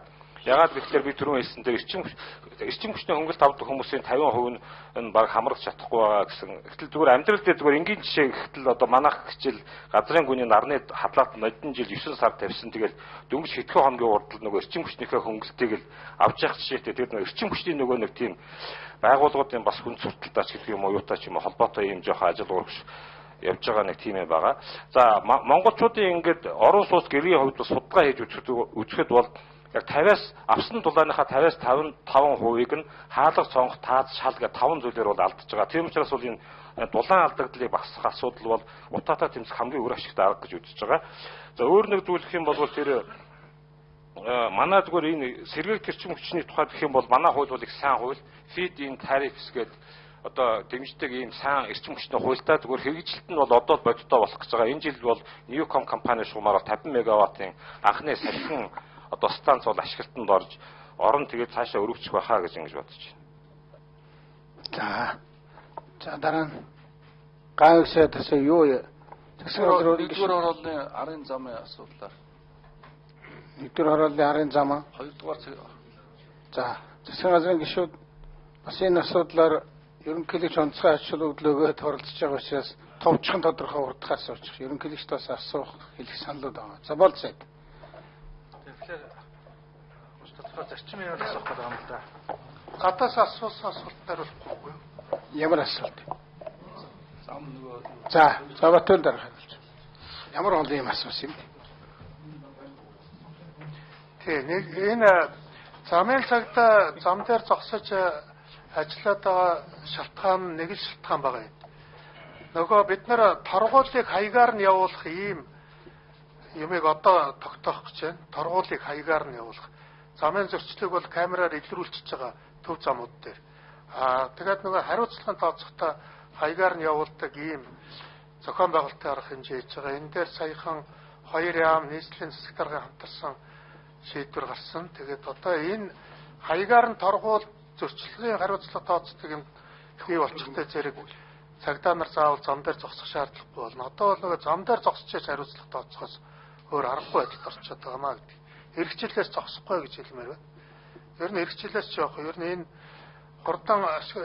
Ягаад гэвэл би түрүүн хэлсэн дээр эрчим хүчний хөнгөлт авдаг хүмүүсийн 50% нь баг хамрагч чадахгүй байгаа гэсэн. Гэтэл зүгээр амьдрал дээр зүгээр энгийн жишээ гэхтэл одоо манайх хичээл газрын гүний нарны хадлаад модон жил 9 сар тавьсан. Тэгэл дөнгөж хэдхэн хоногийн уртл нөгөө эрчим хүчнийхээ хөнгөлтийг л авч явах жишээтэй. Тэгээд эрчим хүчний нөгөө нэг тийм байгууллагуудын бас хүн сурталтаач гэдэг юм уу юутай ч юм уу холбоотой юм жоохон ажил урагш явж байгаа нэг тийм юм байгаа. За монголчуудын ингээд орон сууц гэрийн хувьд судалгаа хийж үзэхэд бол яг 50-аас авсан дулааныхаа 50-аас 55%-ийг нь хаалга, цонх, таац, шал гэх 5 зүйлээр бол алдаж байгаа. Тийм учраас бол энэ дулаан алдагдлыг багасгах асуудал бол утаатай тэмцэх хамгийн өөр ашигтай арга гэж үзэж байгаа. За өөр нэг зүйл гэх юм бол тэр манай зүгээр энэ сэргээгт эрчим хүчний тухайд гэх юм бол манай хууль бол их сайн хууль. Feed in tariffs гэдэг одоо дэмждэг ийм сайн эрчим хүчний хуультай зүгээр хэрэгжилт нь бол одоо бодиттой болох гэж байгаа. Энэ жил бол Newcom компани шугамаар 50 мегаваттын анхны салхин одоо станц бол ашиглалтанд орж орон тэгээд цаашаа өргөжчих байхаа гэж ингэж бодож байна. За дараа нь гайвсаа тасаа юу нэгдүгээр хорооллын арын замын асуудлаар нэгдүгээр хорооллын арын зам хоёрдугаар за засгийн газрын гишүүд бас энэ асуудлаар ерөнхийлөгч онцгой ач холбогдлогоо оролцож байгаа учраас товчхон тодорхой урдгаас очих ерөнхийлөгчд бас асуух хэлэх саналуд байгаа. За болцоо. Тэгэхээр тодорхой зарчмын юм асуух гэдэг юм л да. Гадаас асуусан асуултаар болохгүй юу? Ямар асуулт? За батал дарах хэлж. Ямар олон юм асуусан юм бэ? Нэг энэ замын цагта зам дээр зогсож ажиллаад байгаа шалтгаан нэг л шалтгаан байгаа юм. Нөгөө бид нэр торгуулийг хаягаар нь явуулах ийм юмыг одоо тогтоох гэж байна. Торгуулийг хаягаар нь явуулах. Замын зөрчлийг бол камераар илрүүлчихэж байгаа төв замууд дээр. Тэгээд нөгөө хариуцлагын тооцохдоо хаягаар нь явуулдаг ийм зохион байгуулалтын арга хэмжээ хийж байгаа. Энэ дээр саяхан 2 яам нийслэлийн засаг даргын хамтарсан шийдвэр гарсан. Тэгээд одоо энэ хаягаар нь торгуул зөрчлийн хариуцлага тооцдог юм бий болчихтой зэрэг цагдаа нар заавал зам дээр зогсох шаардлагагүй болно. Одоо бол нөгөө зам дээр зогсож хариуцлага тооцохоос өөр аргагүй байдалд орчиход байгаа маа гэдэг. Хэрэгчлээс зогсохгүй гэж хэлмээр байна. Ер нь хэрэгчлээс ч явах. Ер нь энэ хурдан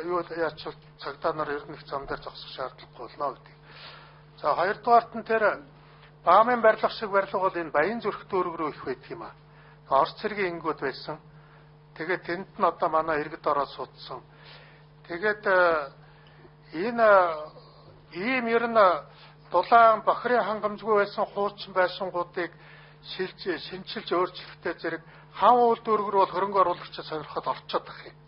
юу яач цагдаа нар ер нь их зам дээр зогсох шаардлагагүй болно гэдэг. За хоёрдугаарт нь тэр баамын барилга шиг барилга бол энэ баян зүрх дүүрэг рүү их байдаг юм аа. Орос цэргийн ингүүд байсан. Тэгээд тэнд нь одоо манай иргэд ороод суудсан. Тэгээд энэ ийм ер нь дулаан бохрын хангамжгүй байсан хуучин байшингуудыг шинчилж өөрчлөлттэй зэрэг хаан уул дүүрэг рүү бол хөрөнгө оруулагчид сонирхоод орчод байгаа юм.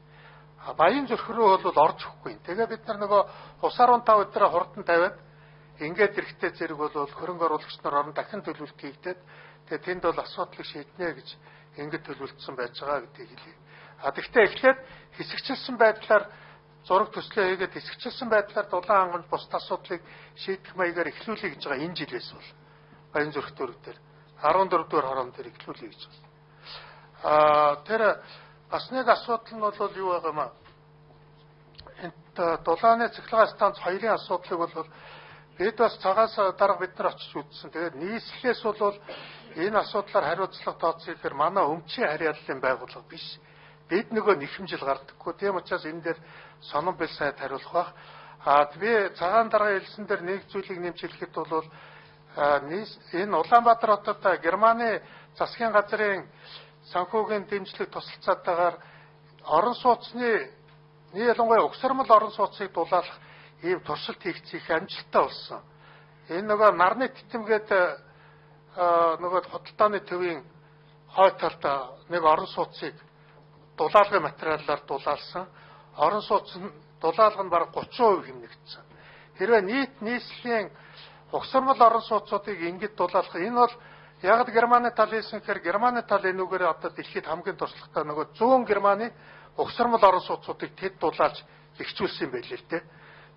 Баян зүрх рүү бол орж өгөхгүй. Тэгээ бид нар нөгөө усаар 5 өдрөө хурдан тавиад ингээд эрэхтэй зэрэг бол хөрөнгө оруулагч нар орон дахин төлөвлөлт хийгдээд тэгээ тэнд бол асуудлыг шийднэ гэж ингээд төлөвлөсөн байж байгаа гэдгийг хэлье. Гэхдээ эхлээд хэсэгчилсэн байдлаар зураг төслөө хийгээд хэсэгчилсэн байдлаар дулаан хангамж бус асуудлыг шийдэх маягаар эхлүүлэе гэж байгаа энэ жилээс бол баян зүрх дүүрэг дээр 14 дугаар хором дээр эхлүүлэе гэж байна. Тэр бас нэг асуудал нь бол юу байгаа юм аа? Энд дулааны цахилгаан станц хоёрын асуудлыг бол бид бас цагаас дарга бид нар очиж үзсэн. Тэгээд нийслэлээс бол энэ асуудлаар хариуцлага тооцох гэхээр манай өмчийн харьяаллын байгууллага биш. Бид нөгөө нэхэмжил гардаггүй. Тийм учраас энэ дээр сонон бэл сайд хариулах бах. Би цагаан дарга хэлсэн дээр нэг зүйлийг нэмж хэлэхэд бол энэ Улаанбаатар хотод Германы засгийн газрын санхүүгийн дэмжлэг тусалцаатайгаар орон сууцны ялангуяа угсармал орон сууцыг дулаалах ийм туршилт хийх амжилттай болсон. Энэ нөгөө нарны титэмгээд нөгөө худалдааны төвийн хойд талд нэг орон сууцыг дулаалгын материалаар дулаалсан. Орон сууц нь дулаалга нь бараг 30% хэмнэгдсэн. Хэрвээ нийслэлийн угсармал орон сууцуудыг ингэж дулаалах энэ бол яг Германы тал хийсэн гэхээр Германы тал энүүгээр одоо дэлхийд хамгийн туршлагатай нөгөө зүүн Германы угсармал орон сууцуудыг тэд дулаалж ихчүүлсэн юм байл л дээ.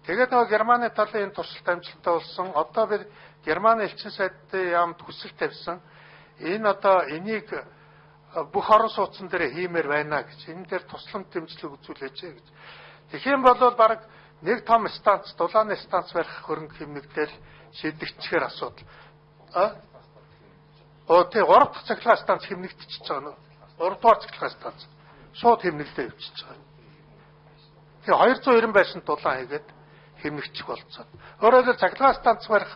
Тэгээд нөгөө Германы талын энэ туршилт амжилттай болсон. Одоо бид Германы элчин сайдын яамд хүсэл тавьсан. Энэ одоо энийг бүх орон сууцсан дээр хиймээр байна гэж. Энэ дээр тусламж дэмжлэг үзүүлээч гэж. Тэгэх юм бол баг нэг том станц, дулааны станц барих хөрөнгө хэмнэгдэл шийдэгдэхээр асуудал. Тэг 3 дахь цахилгаан станц хэмнэгдчихэж байгаа нь. 3 дугаар цахилгаан станц шууд хэмнэгдээ явчихж байгаа. Тэгээ 290 байшин дулаан хийгээд хэмнэгчих болцоод. Өөрөөр хэлбэл цахилгаан станц барих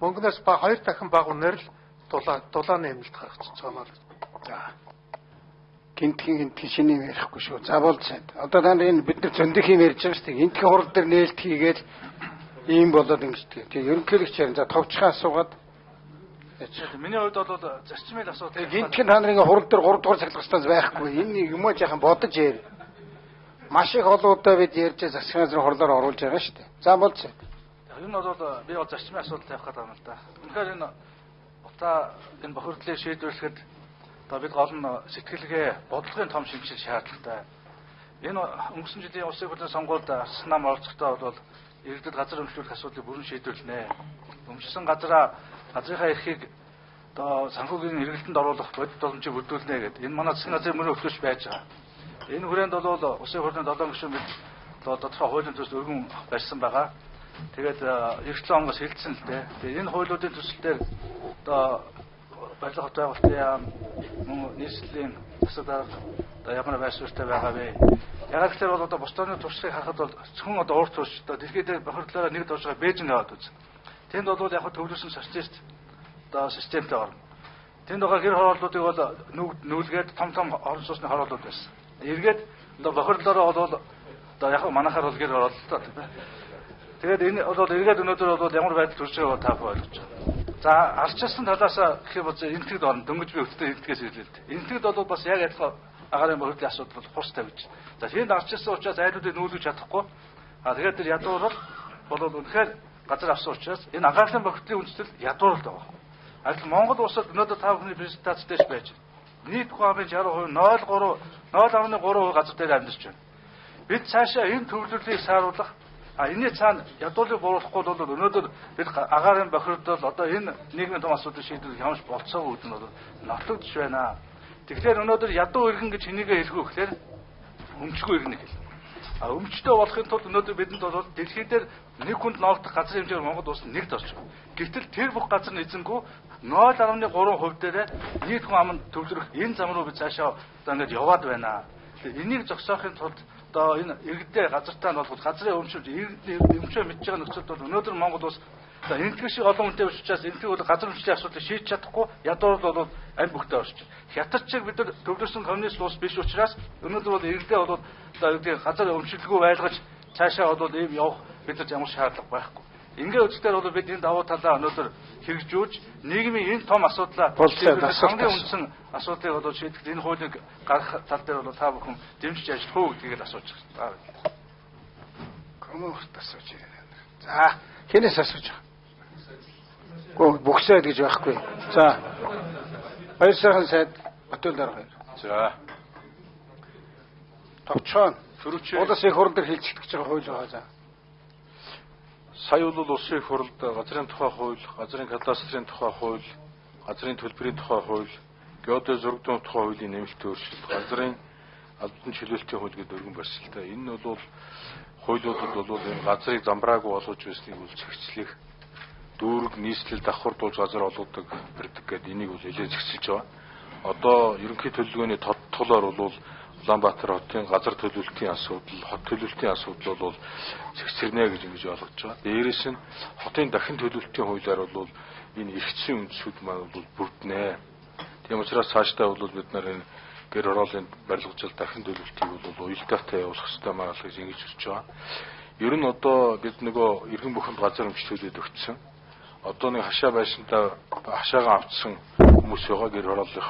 мөнгнөөс 2 дахин бага үнээр л дулааны хэмнэлт гаргачихж байгаа юм. За. Гинтгийн шиний ярихгүй шүү. За бол сайн. Одоо та энэ бид нар зөндөх юм ярьж байгаа шүү дээ. Гинтгийн хурал дээр нээлт хийгээд ийм болоод ингэдэг. Тэгээ ерөнхийлөгч ярин за товчхон асуугаад миний хувьд бол зарчмын асуудал. гинтхэн та нарын хурал дээр 3 дугаар цахилгастаас байхгүй. Энэ юм уу яхан бодож яар. Маш их олоодаа бид ярьж засгийн газрын хурлаар оруулж байгаа шүү дээ. За болцоо. Энэ бол би бол зарчмын асуудал тавих гэдэг юм л да. Үнэхээр энэ утаа энэ бохирдлыг шийдвэрлэхэд одоо бид гол нь сэтгэлгээ, бодлогын том шинжил шаардлагатай. Энэ өнгөрсөн жилийн улсын хурлын сонгуульд нам оролцохдоо бол иргэдэд газар өмчлөх асуудлыг бүрэн шийдвэрлэнэ. Өмчлсөн газрынхаа эрхийг одоо санхүүгийн эргэлтэнд оруулах бодит боломжийг бүрдүүлнэ гэдэг. Энэ манай засгийн газрын мөрөө өвлөж байж байгаа. Энэ хүрээнд бол улсын хурлын 7 гишүүн бид одоо тодорхой хуулийн төсөл өргөн барьсан байгаа. Тэгээд эрхлэн онгоос хэлсэн л дээ. Тэгээд энэ хуулиудын төсөлдөр одоо барилга хот байгуулалтын яам, нийслэлийн засаг дарга одоо ямар байр суурьтай байгаа вэ? Яг гэхээр бол одоо бусдын туршлагыг харахад бол зөвхөн одоо урт турш одоо дэлхийд бохирдлаараа нэг туршгаа Бээжинд яваад үз. Тэнд бол яг төвлөрсөн социалист одоо системтэй орно. Тэнд байгаа гэр хорооллуудыг бол нүүлгээд том орон сууцны хорооллууд байсан. Эргээд одоо бохирдлаараа бол одоо яг манайхаар бол гэр хорооллоо тийм ээ. Тэгээд энэ бол эргээд өнөөдөр бол ямар байдал төрж байгааг та ойлгож байгаа. За арчилсан талаас гэх юм бол энтгэд орно дөнгөж би өвдөлтөд энтгэс хэлээ л дээ. Энтгэд бол бас яг адилхан агаарын бохирдлын асуудал бол хурц тавьж. За тэнд арчилсан учраас айлуудыг нүүлгэж чадахгүй. Тэгээд тэр ядуурал бол үнэхээр газар авсан учраас энэ агаарын бохирдлын үндэслэл ядуурал байгаа. Адил Монгол улсад өнөөдөр та бүхний презентацтэй байж нийт ухааны 60%, 0.3% газар дээр амьдарч байна. Бид цаашаа энэ төвлөрлийг сааруулах энэний цаана ядуулыг бууруулахгүй бол өнөөдөр бид агаарын бохирдол одоо энэ нийгмийн том асуудлыг шийдвэрлэх ямарч болцоогүй гэдэг нь бол нотлогдож байна. Тэгэхээр өнөөдөр ядуу иргэн гэж энийгээ хэлэх үү гэхээр өмчгүй иргэн гэл. Өмчтэй болохын тулд өнөөдөр бидэнд бол дэлхий дээр нэг хүнд ноолдох газрын хэмжээр Монгол улс нэгд орж байна. Гэвтэл тэр бүх газар нь эзэнгүү 0.3% дээр нийт хүн аманд төвлөрөх энэ зам руу бид цаашаа одоо ингэж яваад байна. Энийг зогсоохын тулд одоо энэ иргэдээ газартаа нь бол газрын өмчөж өмчөө мэдж байгаа нөхцөлд бол өнөөдөр Монгол улс одоо энтгэх шиг олон хүнтэй учраас энтгэх бол газар өмчлийн асуудлыг шийдэж чадахгүй ядуур бол аль бүхтэй орж байна. Хятад шиг бид нар төвлөрсөн коммунист улс биш учраас өнөөдөр бол иргэдээ бол одоо үүдээ газар өмчлөлгүй байлгаж цаашаа бол ийм явах бидэрт ямар шаардлага байхгүй. Ингээ үзэлээр бол бид энэ давуу талаа өнөөдөр хэрэгжүүлж нийгмийн энэ том асуудлаа хамгийн үндсэн асуудлыг бол шийдэх энэ хуулийг гаргах тал дээр бол та бүхэн дэмжиж ажиллах уу гэдгийг асууж байна. Коммунист асууж байна. За, хэнээс асууж байгаа? Гоо бүгсээд гэж байхгүй. За. Баяр сайхан сайд Батүл дарга. За. Товчхон. Улсын их хурл дээр хэлцэгдэж байгаа хууль байгаа. За. Сая бол улсын их хурлд газрын тухай хууль, газрын кадастрын тухай хууль, газрын төлбөрийн тухай хууль, геодез зургдын тухай хуулийн нэмэлт өөрчлөлт, газрын албан чөлөөлтийн хууль гэдэг өргөн барьцлалтай. Энэ бол хуулиудад бол энэ газрыг замбраагүй болгож байсныг үлцгчлэх дүүрэг нийслэл давхардуулж газар олгодог бэрдэг гэдэг энийг бол нэлээд зэгцэж байгаа. Одоо ерөнхий төлөвлөгөөний тодтолоор бол Улаанбаатар хотын газар төлөвлөлтийн асуудал, хот төлөвлөлтийн асуудал бол зэгцэрнэ гэж ингэж ойлгож байгаа. Дээрээс нь хотын дахин төлөвлөлтийн хуулиар бол энэ эрхцийн үндсүүд маань бол бүрднэ. Тийм учраас цаашдаа бол бид нар энэ гэр хорооллын барилгажил дахин төлөвлөлтийг бол уялдаатай явуулах хэрэгтэй маа гэж ингэж хэлж байгаа. Ер нь одоо бид нөгөө эргэн бүхэнд газар өмчлүүлээд өгсөн. Одоо нэг хашаа байшинтай хашаагаа авцсан хүмүүс байгаа гэр хорооллынх.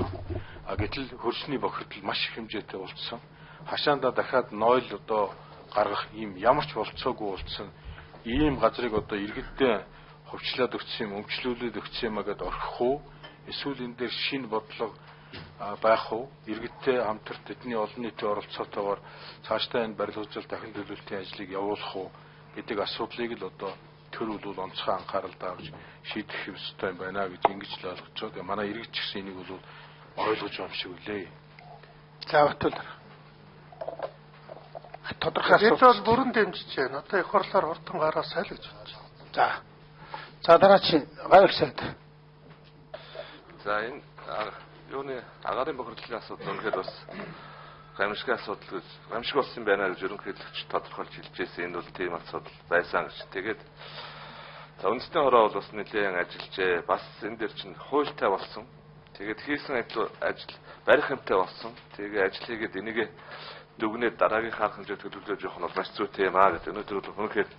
Гэтэл хөрсний бохирдол маш их хэмжээтэй болцсон. Хашаандаа дахиад нойл одоо гаргах ийм ямар ч болцоогүй болцсон. Ийм газрыг одоо иргэддээ хувьчлаад өгсөн юм, өмчлүүлээд өгсөн юм агаад орхих уу? Эсвэл энэ дээр шинэ бодлого байх уу? Иргэдтэй хамтарч тэдний олон нийтийн оролцоотойгоор цаашдаа энэ барилгажил дахин төлөвлөлтийн ажлыг явуулах уу гэдэг асуудлыг л одоо төр бол онцгой анхаарал тавьж шийдэх ёстой юм байна гэж ингэж л ойлгож байгаа. Тэгээ манай иргэд ч гэсэн энийг бол ойлгож байгаа юм шиг үлээ. За Батүл. Тодорхой асуулт. Бид бол бүрэн дэмжиж байна. Одоо их хурлаар хурдан гараа сайл гэж бодож байна. За. За дараагийн гайвал сайд. За энэ юуны агаарын бохирдлын асуудал үнэхээр бас гамшигын асуудал гэж гамшиг болсон байна гэж ерөнхийлөгч тодорхойлж хэлжсэн. Энэ бол тийм асуудал байсан гэж. Тэгээд за үндэсний хороо бол бас нэлээд ажиллажээ. Бас энэ дээр чинь хуультай болсон. Тэгээд хийсэн ажил барих юмтай болсон. Тэгээд ажил хийгээд энийг дүгнээд дараагийн хаах хэмжээтэй төлөвлөж явах нь бол маш зүйтэй юм аа гэдэг. Өнөөдөр бол үнэхээр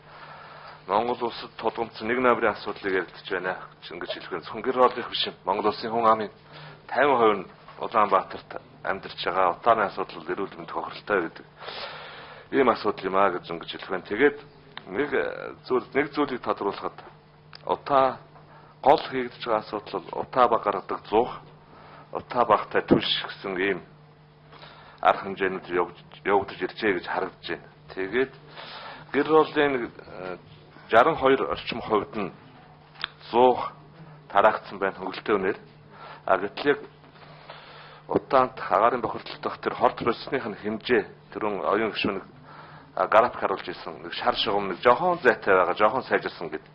Монгол улсад тулгамдсан нэг намрын асуудлыг яригдж байна гэж ингэж хэлэх нь гэр хооллох биш юм. Монгол улсын хүн амын 50% нь Улаанбаатарт амьдарч байгаа утааны асуудал эрүүл мэндийн хохиролтой гэдэг ийм асуудал юм аа гэж ингэж хэлэх байна. Тэгээд нэг зүйлийг тодруулахад утаа гол хийгдэж байгаа асуудал бол утаа баг гаргадаг зуух, утаа багтай түлш гэсэн ийм арга хэмжээнүүд явагдаж иржээ гэж харагдаж байна. Тэгээд гэр хооллын 62 орчим хувьд нь 100 тараагдсан байна хөнгөлтэй үнээр. Гэтэл утаанд агаарын бохирдолтой дах тэр хорт процентных нь хэмжээ тэрэн оюун гишүүн график харуулж ирсэн. Нэг шар шугам нэг жоохон зайтай байгаа, жоохон сайжирсан гэдэг.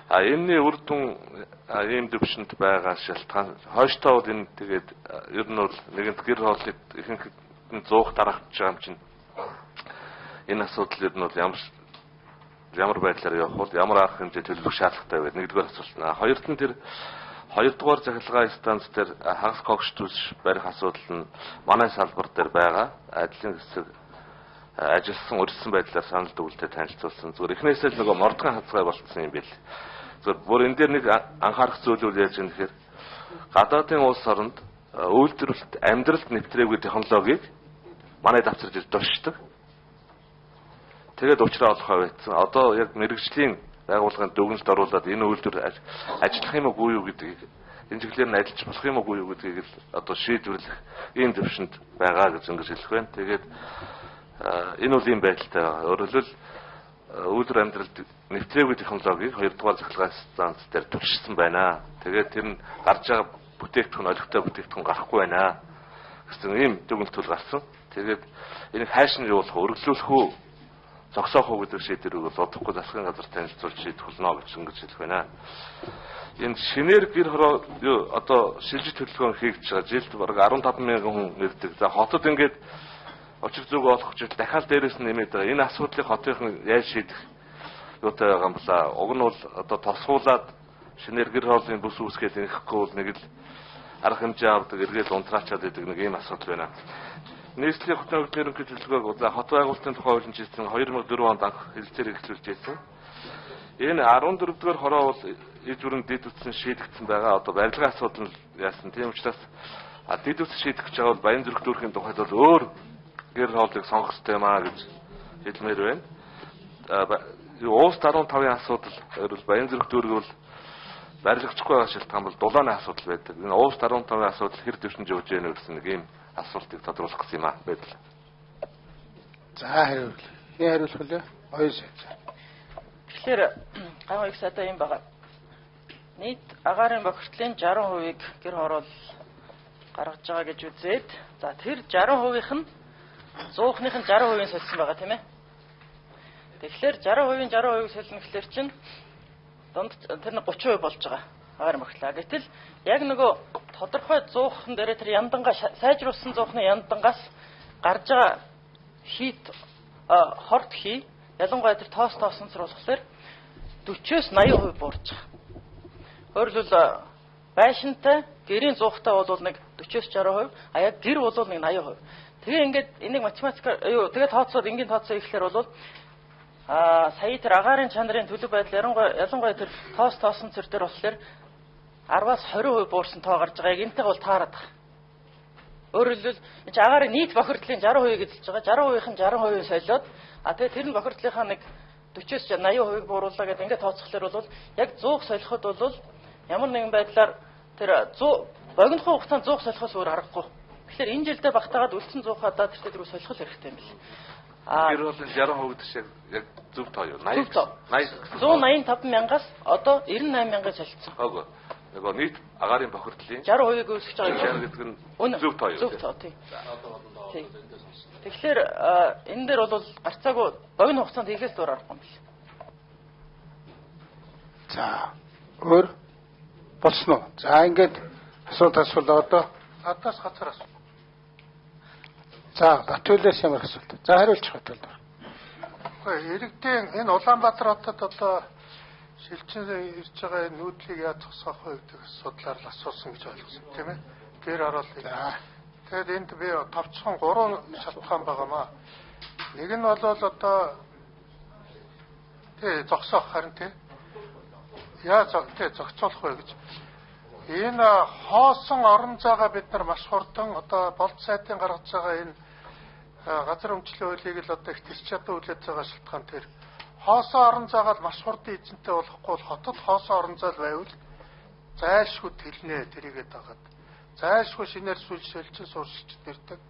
Энэний үр дүн ийм дэвшинд байгаа шалтгаан хойштоо бол энэ тэгээд ер нь бол нэгэнт гэр хооллыг ихэнх нь 100 тараагдж байгаа юм чинь энэ асуудал ер нь бол ямар байдлаар явах бол ямар арга хэмжээ төлөвлөх шаардлагатай вэ? Нэгдүгээр асуулт. Хоёрт нь тэр хоёрдугаар захиргааны станц дээр хагас когш түлш барих асуудал нь манай салбар дээр байгаа. Ажлын хэсэг ажилласан урьдчилан байдлаар санал дүгнэлтэд танилцуулсан. Зүгээр эхнээсээ л нөгөө мордгон хазгай болцсон юм бэл. Зүгээр бүр энэ дээр нэг анхаарах зүйл үл яаж юм гэхээр гадаадын улс оронд үйлдвэрлэлт амьдралд нэвтрээгүй технологиг манай давцарж дуршдаг. Тэгээд уучраа олох байсан. Одоо яг мэрэгжлийн байгууллагын дүгнэлт оруулаад энэ үйлдвэр ажиллах юм уу юу гэдгийг энэ чиглэлээр нь ажиллаж болох юм уу юу гэдгийг л одоо шийдвэрлэх ийм төвшөнд байгаа гэж ингэж хэлэх байна. Тэгээд энэ үл ийм байдалтай байгаа. Өөрөөр хэлбэл үйлдвэр амьдралд нэвтрээгүй технологиг 2-р захиргааны станц дээр түлшсэн байна. Тэгээд тэр нь гарч байгаа бүтээгдэхүүн олигтой бүтээгдэхүүн гарахгүй байна гэсэн ийм дүгнэлт гарсан. Тэгээд энийг хайш нь явуулах, өргөжлүүлэх үү, зогсоох уу гэдэг шийдвэрийг бол одохгүй засгийн газар танилцуулж шийдэх болно гэж ингэж хэлэх байна. Энэ шинээр гэр хороо одоо шилжиж төлөвлөгөө хийгдэж байгаа. Жилд бараг 15 мянган хүн ирдэг. За хотод ингээд очиг зүг олох гэж дахиад дээрээс нь нэмээд байгаа. Энэ асуудлыг хотынхан яаж шийдэх юутай байгаа юм бэлээ. Уг нь бол одоо тосгуулаад шинээр гэр хооллын бүс үүсгээд нэхэхгүй бол нэг л арга хэмжээ авдаг, эргээд унтраачаад байдаг нэг ийм асуудал байна. Нийслэлийн хотын хөгжлийн ерөнхий төлөвлөгөөг за хот байгуулалтын тухай хуулийн жишээ 2004 онд анх хэлэлцээр эхлүүлж байсан. Энэ 14-р хороо бол иж бүрэн дэд үтсэн шийдэгдсэн байгаа. Одоо барилгын асуудал нь яасан. Тийм учраас дэд үтс шийдэх гэж байгаа бол Баян зүрх дүүрхийн тухайд бол өөр гэр хооллыг сонгох ёстой юм аа гэж хэлмээр байна. Уус 15-ын асуудал өөрөөр Баян зүрх дүүрэг бол барилгахгүй байгаа шалтгаан бол дулааны асуудал байдаг. Энэ уус 15-ын асуудал хэр дэвшинж явж байна гэсэн нэг юм асуултыг тодруулах гэсэн юм аа байдал. За хариулъя. Хин хариулах үлээ. Оёсоо. Тэгэхээр гавь их садаа юм байгаа. Нийт агаарын бохирдлын 60%-ийг гэр хороол гаргаж байгаа гэж үзээд за тэр 60%-ийнх нь 100-ных нь 60%-ийг солисон байгаа тийм ээ. Тэгэхээр 60%-ийн 60%-ийг солино гэхэлэр чинь дунд тэр нь 30% болж байгаа. Агаарын бохирдлаа. Гэтэл яг нөгөө тодорхой 100хан дээр тэр яндангаа сайжруулсан 100-ны яндангаас гарч байгаа хийт хорт хий ялангуяа тэр тоосон цар болохоор 40-с 80% буурж байгаа. Өөрөлдөл байшинтай гэрийн зуухтай бол нэг 40-с 60%, а яг гэр бол нэг 80%. Тэгээ ингээд энийг математикаар тэгээ тооцоод энгийн тооцоо ихлээр бол сая тэр агаарын чанарын төлөв байдал ялангуяа тэр тоосон цар дээр болохоор 10-аас 20% буурсан тоо гарч байгаа. Яг энэтэйг бол таарад байгаа. Өөрөөр хэлбэл энэ агаарын нийт бохирдлын 60% гэж хэлж байгаа. 60%-ийн 60% солиод тэгээ тэр нь бохирдлынхаа нэг 40-с 80% бууруулаа гэдэг ингээд тооцохлоор бол яг 100 солиход бол ямар нэгэн байдлаар тэр 100 богинохоо хугацаанд 100 солихоос өөр аргагүй. Тэгэхээр энэ жилдээ багтаагаад үлдсэн 100 хадаа тэр төрөв солих хэрэгтэй юм бэл. Гэр хооллын 60% шиг яг зөв тоо юу? 185 мянгаас одоо 98 мянган солилцсон. Үгүй. Нөгөө нийт агаарын бохирдлын 60%-ийг үүсгэж байгаа гэдэг нь зөв тоо юу? Зөв тоо тийм. Тэгэхээр энэ дээр бол гарцаагүй богино хугацаанд хийхээс өөр аргагүй юм бэл. За өөр болсон уу? За ингээд асуулт асуулаа одоо надаас гацаар асуу. За Батүлээс ямар асуулт? За хариулчих Батүл. Иргэдийн энэ Улаанбаатар хотод одоо шилжин ирж байгаа нүүдлийг яаж зогсоох вэ гэдэг асуудлаар л асуусан гэж ойлгосон тийм ээ. Гэр ороолыг. Тэгээд энд би товчхон 3 шалтгаан байгаамаа. Нэг нь бол одоо тий зогсоох харин тий. Яаж тий зохицуулах вэ гэж. Энэ хоосон орон зайгаа бид нар маш хурдан одоо болд сайдын гаргаж байгаа энэ газар өмчлөлийн хуулийг л одоо их тэрч чадсан үлээж байгаа шалтгаан тэр хоосон орон зайгаа маш хурдан эзэнтэй болохгүй бол хотод хоосон орон зай байвал зайлшгүй тэлнэ тэрийгээд байгаа. Зайлшгүй шинээр сүлжээлчин сууршилчд нэрдэг.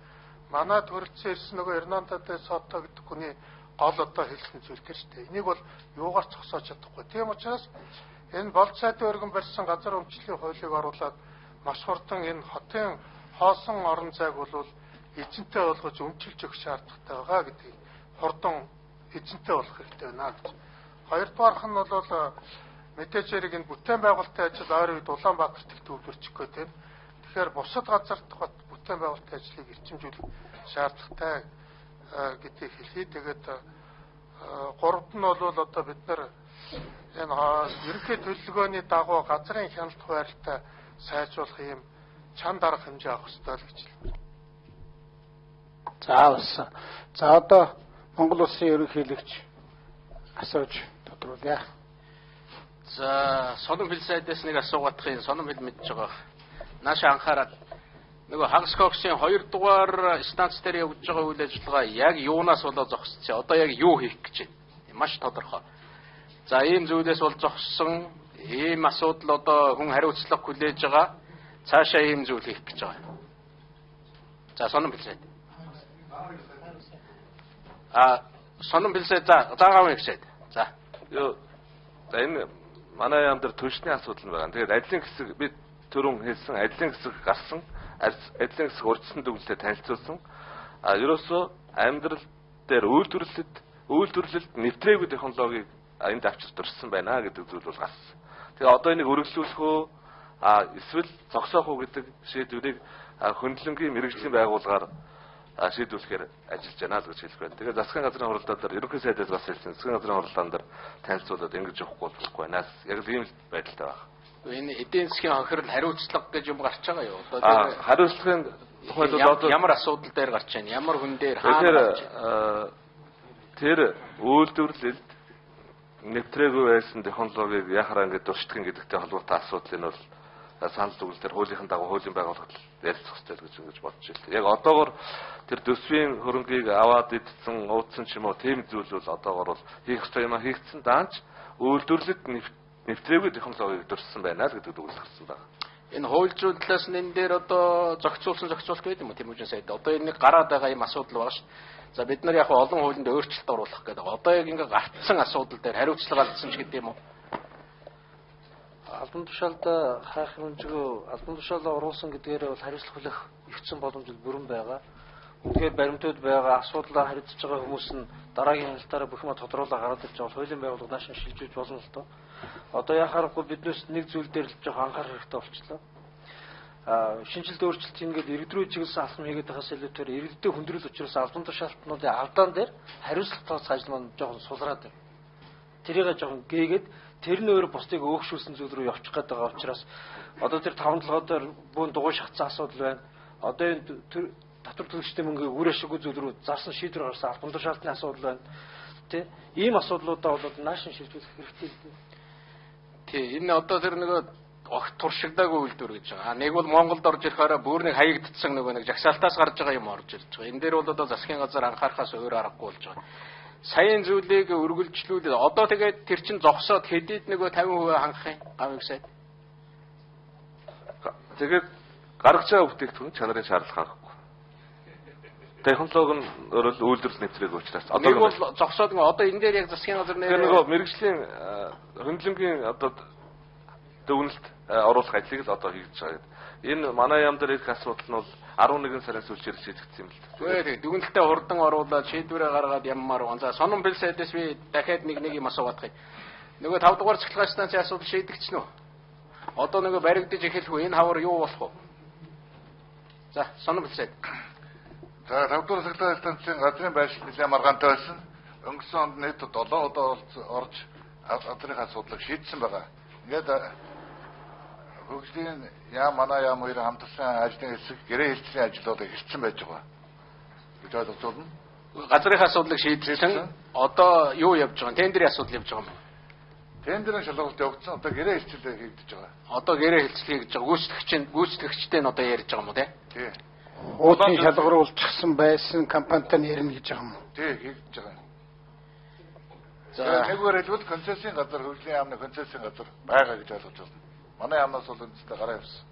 Манай төрөлцсөн ирсэн нөгөө Эрнандо Сото гэдэг хүний гол одоо хэлсэн зүйл тэр шүү дээ. Энийг бол юугаар зогсоож чадахгүй. Тийм учраас энэ болд сайдын өргөн барьсан газар өмчлөлийн хуулийг оруулаад маш хурдан энэ хотын хоосон орон зайг бол эзэнтэй болгож өмчилж өгөх шаардлагатай байгаа гэдгийг хурдан эзэнтэй болох хэрэгтэй байна гэж. Хоёрдугаарх нь бол мэдээж хэрэг энэ бүтээн байгуулалтын ажил ойр үед Улаанбаатарт их төвлөрчих гээд байна. Тэгэхээр бусад газарт бүтээн байгуулалтын ажлыг эрчимжүүлэх шаардлагатай гэдгийг хэлье. Тэгээд гуравт нь бол одоо бид нар энэ ерөнхий төлөвлөгөөний дагуу газрын хяналт хуваарлтаа сайжруулах юм чанд арга хэмжээ авах ёстой л гэж хэлмээр. За одоо Монгол Улсын ерөнхийлөгч асууж тодруулъя. За сонон хэл сайдаас нэг асуугаадахын сонон хэл мэдж байгаа. Нааша анхаарал нөгөө Хагскоксын 2 дугаар станц дээр явж байгаа үйл ажиллагаа яг юунаас болоод зогсчихъя? Одоо яг юу хийх гэж байна? Маш тодорхой. За ийм зүйлээс бол зогссон ийм асуудал одоо хүн хариуцлага хүлээж байгаа. Цаашаа ийм зүйл хийх гэж байгаа. За сонон хэл сайд. Сонон хэл сайд заагаав гэсэд. За энэ манай яам дээр түншний асуудал байгаа. Тэгээд ажлын хэсэг бид түрүүн хэлсэн ажлын хэсэг гарсан, ажлын хэсэг урьдчилан дүгнэлтэд танилцуулсан. Ерөөсөө амьдрал дээр үйлдвэрлэлд нэвтрээгүй технологиг энд авчир дурсан байна гэдэг зүйл бол гарсан. Тэгээ одоо энийг өргөжлүүлэх үү, эсвэл зогсоох уу гэдэг шийдвэрийг хөндлөнгийн мэрэгжлийн байгууллагаар шийдвэрлэхээр ажиллаж байна л гэж хэлэх байна. Тэгээ засгийн газрын хуралдаан дээр ерөнхий сайдаас бас хэлсэн. Засгийн газрын хуралдаан дээр танилцуулаад ингэж явахгүй болохгүй байна. Яг л ийм байдалтай байна. Энэ эдийн засгийн хохирол хариуцлага гэж юм гарч байгаа юу? Одоо хариуцлагын тухайд одоо ямар асуудал дээр гарч байна? Ямар хүн дээр хаана тэр үйлдвэрлэлд нэвтрээгүй байсан технологиг яхаар ингэж дуршдгын гэдэгтэй холбоотой асуудал нь бол санал зүгэлдэр хуулийнхын дагуу хуулийн байгууллагад ярилцах хэрэгтэй гэж бодож байна. Яг одоогор тэр төсвийн хөрөнгийг аваад идсэн, уудсан ч юм уу тийм зүйл бол одоогор бол хийх ёстой юм хийгдсэн даанч үйлдвэрлэлд нэвтрээгүй технологиг дурсан байна л гэдэг үг гарсан байна. Энэ хуульчуудлаас энэ дээр одоо зохицуулах гэдэг юм уу Тэмүүжин сайд. Одоо энэ нэг гараад байгаа юм асуудал байгаа шүү. За бид нар яг олон хуулинд өөрчлөлт оруулах гэдэг. Одоо яг ингэ гартсан асуудал дээр хариуцлага алдсан ч гэдэг юм уу? Албан тушаалда хайх хэмжээгөө албан тушаалаа оруулсан гэдгээр бол хариуцлага хүлээх эрхцэн боломж бүрэн байгаа. Үнэхээр баримтууд байгаа асуудлаар харилцаж байгаа хүмүүс нь дараагийн хяналтаараа бүх юм тодруулаад гараад ирж байгаа хуулийн байгууллага наашаа шилжүүлж болно л доо. Одоо яхаарахгүй биднээс нэг зүйл дээр л жоох анхаарах хэрэгтэй болчихлоо. Шинжилт өөрчлөлт ингээд иргэдрүү чиглэсэн алхам хийгээд байхаас илүүтэйгээр иргэдэд хүндрэл учраас албан тушаалтнуудын алдаан дээр хариуцлага тооцох ажил маань жоохон сулраад байна. Тэрийг жоохон гээгээд тэрний өөр бусдыг өөгшүүлсэн зүйл рүү явчих гээд байгаа учраас одоо тэр 5-7 дээр бүүн дугуй шатсан асуудал байна. Одоо энэ татвар төлөгчтэй мөнгөийг үрээшгүй зүйл рүү зарсан шийдвэр гарсан албан тушаалтны асуудал байна. Тэ ийм асуудлуудаа бол наашин шийдвэрлэх хэрэгтэй л дээ. Тий энэ одоо тэр нөгөө огт туршигдаагүй үйлдвэр гэж байгаа. Нэг бол Монголд орж ирэхээр бүр нэг хаягдцсан нөгөө нэг жагсаалтаас гарч байгаа юм орж ирж байгаа. Энэ дээр бол одоо засгийн газар анхаарахаас өөр аргагүй болж байгаа. Сайн зүйлийг өргөлжлүүлээд одоо тэгээд тэр чин зогсоод хэдийд нөгөө 50% хангах юм гавь сайд. Тэгээд гаргаж байгаа бүтээгдэхүүн чанарын шаардлага хангахгүй. Технологи нь өөрөөр үйлдвэрлэл нэвтрээгүй учраас одоо нэг бол зогсоод одоо энэ дээр яг засгийн газар нөгөө мэрэгжлийн хөндлөнгийн одоо дүгнэлт оруулах ажлыг л одоо хийж байгаа. Энэ манай яам дээр их асуудал нь бол 11 сараас үлчээр шийдэгдсэн юм л да. Тэгээд дүгнэлтээ хурдан оруулаад шийдвэрээ гаргаад яммаар гон. За сонон бэл сайдаас би дахиад нэг юм асуугаадах юм. Нөгөө 5 дугаар цэцлэгээ станцын асуудал шийдэгдсэн үү? Одоо нөгөө баригдаж эхэлэх үү? Энэ хавар юу болох вэ? За сонон бэл сайд. За 5 дугаар цэцлэгээ станцын газрын байшин нэлээд маргаантай байсан. Өнгөрсөн онд нийт 7 удаа орж газрын асуудлыг шийдсэн байгаа. Ингээд хөгжлийн яам манай яам хоёрын хамтарсан ажлын хэсэг гэрээ хэлтсийн ажлуудыг хийсэн байж байгаа гэж ойлгож байна. газрын асуудлыг шийдсэн одоо юу явж байгаа? Тендерийн асуудал явж байгаа юм уу? Тендерийн шалгалт явагдсан. Одоо гэрээ хэлцэл хийгдэж байгаа. Одоо гэрээ хэлцэл хийж байгаа. Гүйцэтгэгчтэй нь одоо ярьж байгаа юм уу те? Тий. Уудын шалгаруулчихсан байсан компанитай нэрнэ гэж байгаа юм уу? Тий, хийгдэж байгаа. За нэггээр хэлбэл концессийн газар, хөгжлийн яамны концессийн газар байгаа гэж ойлгож байна. Манай яамнаас бол үндэстэй гараа явсан.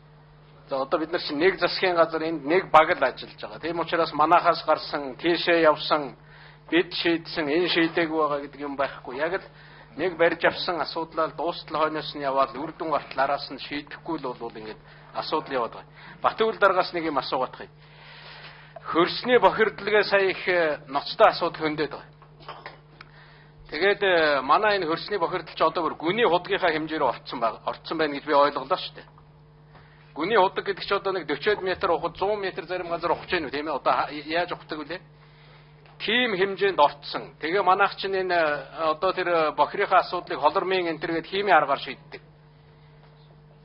за одоо бид нар чинь нэг засгийн газар энд нэг баг л ажиллаж байгаа. Тийм учраас манахаас гарсан, тийшээ явсан, бид шийдсэн, энэ шийдээгүй байгаа гэдэг юм байхгүй. Яг л нэг барьж авсан асуудлаа дуустал хойноос нь яваад үр дүн гартал араас нь шийдэхгүй л бол ингээд асуудал яваад байгаа. Батүл дараагаас нэг юм асуугаад байгаа. Хөрсний бохирдолгээ сая их ноцтой асуудал хөндөд байгаа. Тэгээд манай энэ хөрсний бохирдол ч одоо бүр гүний худгийнхаа хэмжээр орцсон байна гэж би ойлголоо шүү дээ. Гүний худаг гэдэг чи одоо нэг 40 м ухад 100 м зарим газар ухаж гэнэ үү тийм ээ одоо яаж ухдаг вүлээ? Тим хэмжээнд орцсон. Тэгээ манайх чинь энэ одоо тэр бохирийнхаа асуудлыг холормын энтергээд химийн аргаар шийддэг.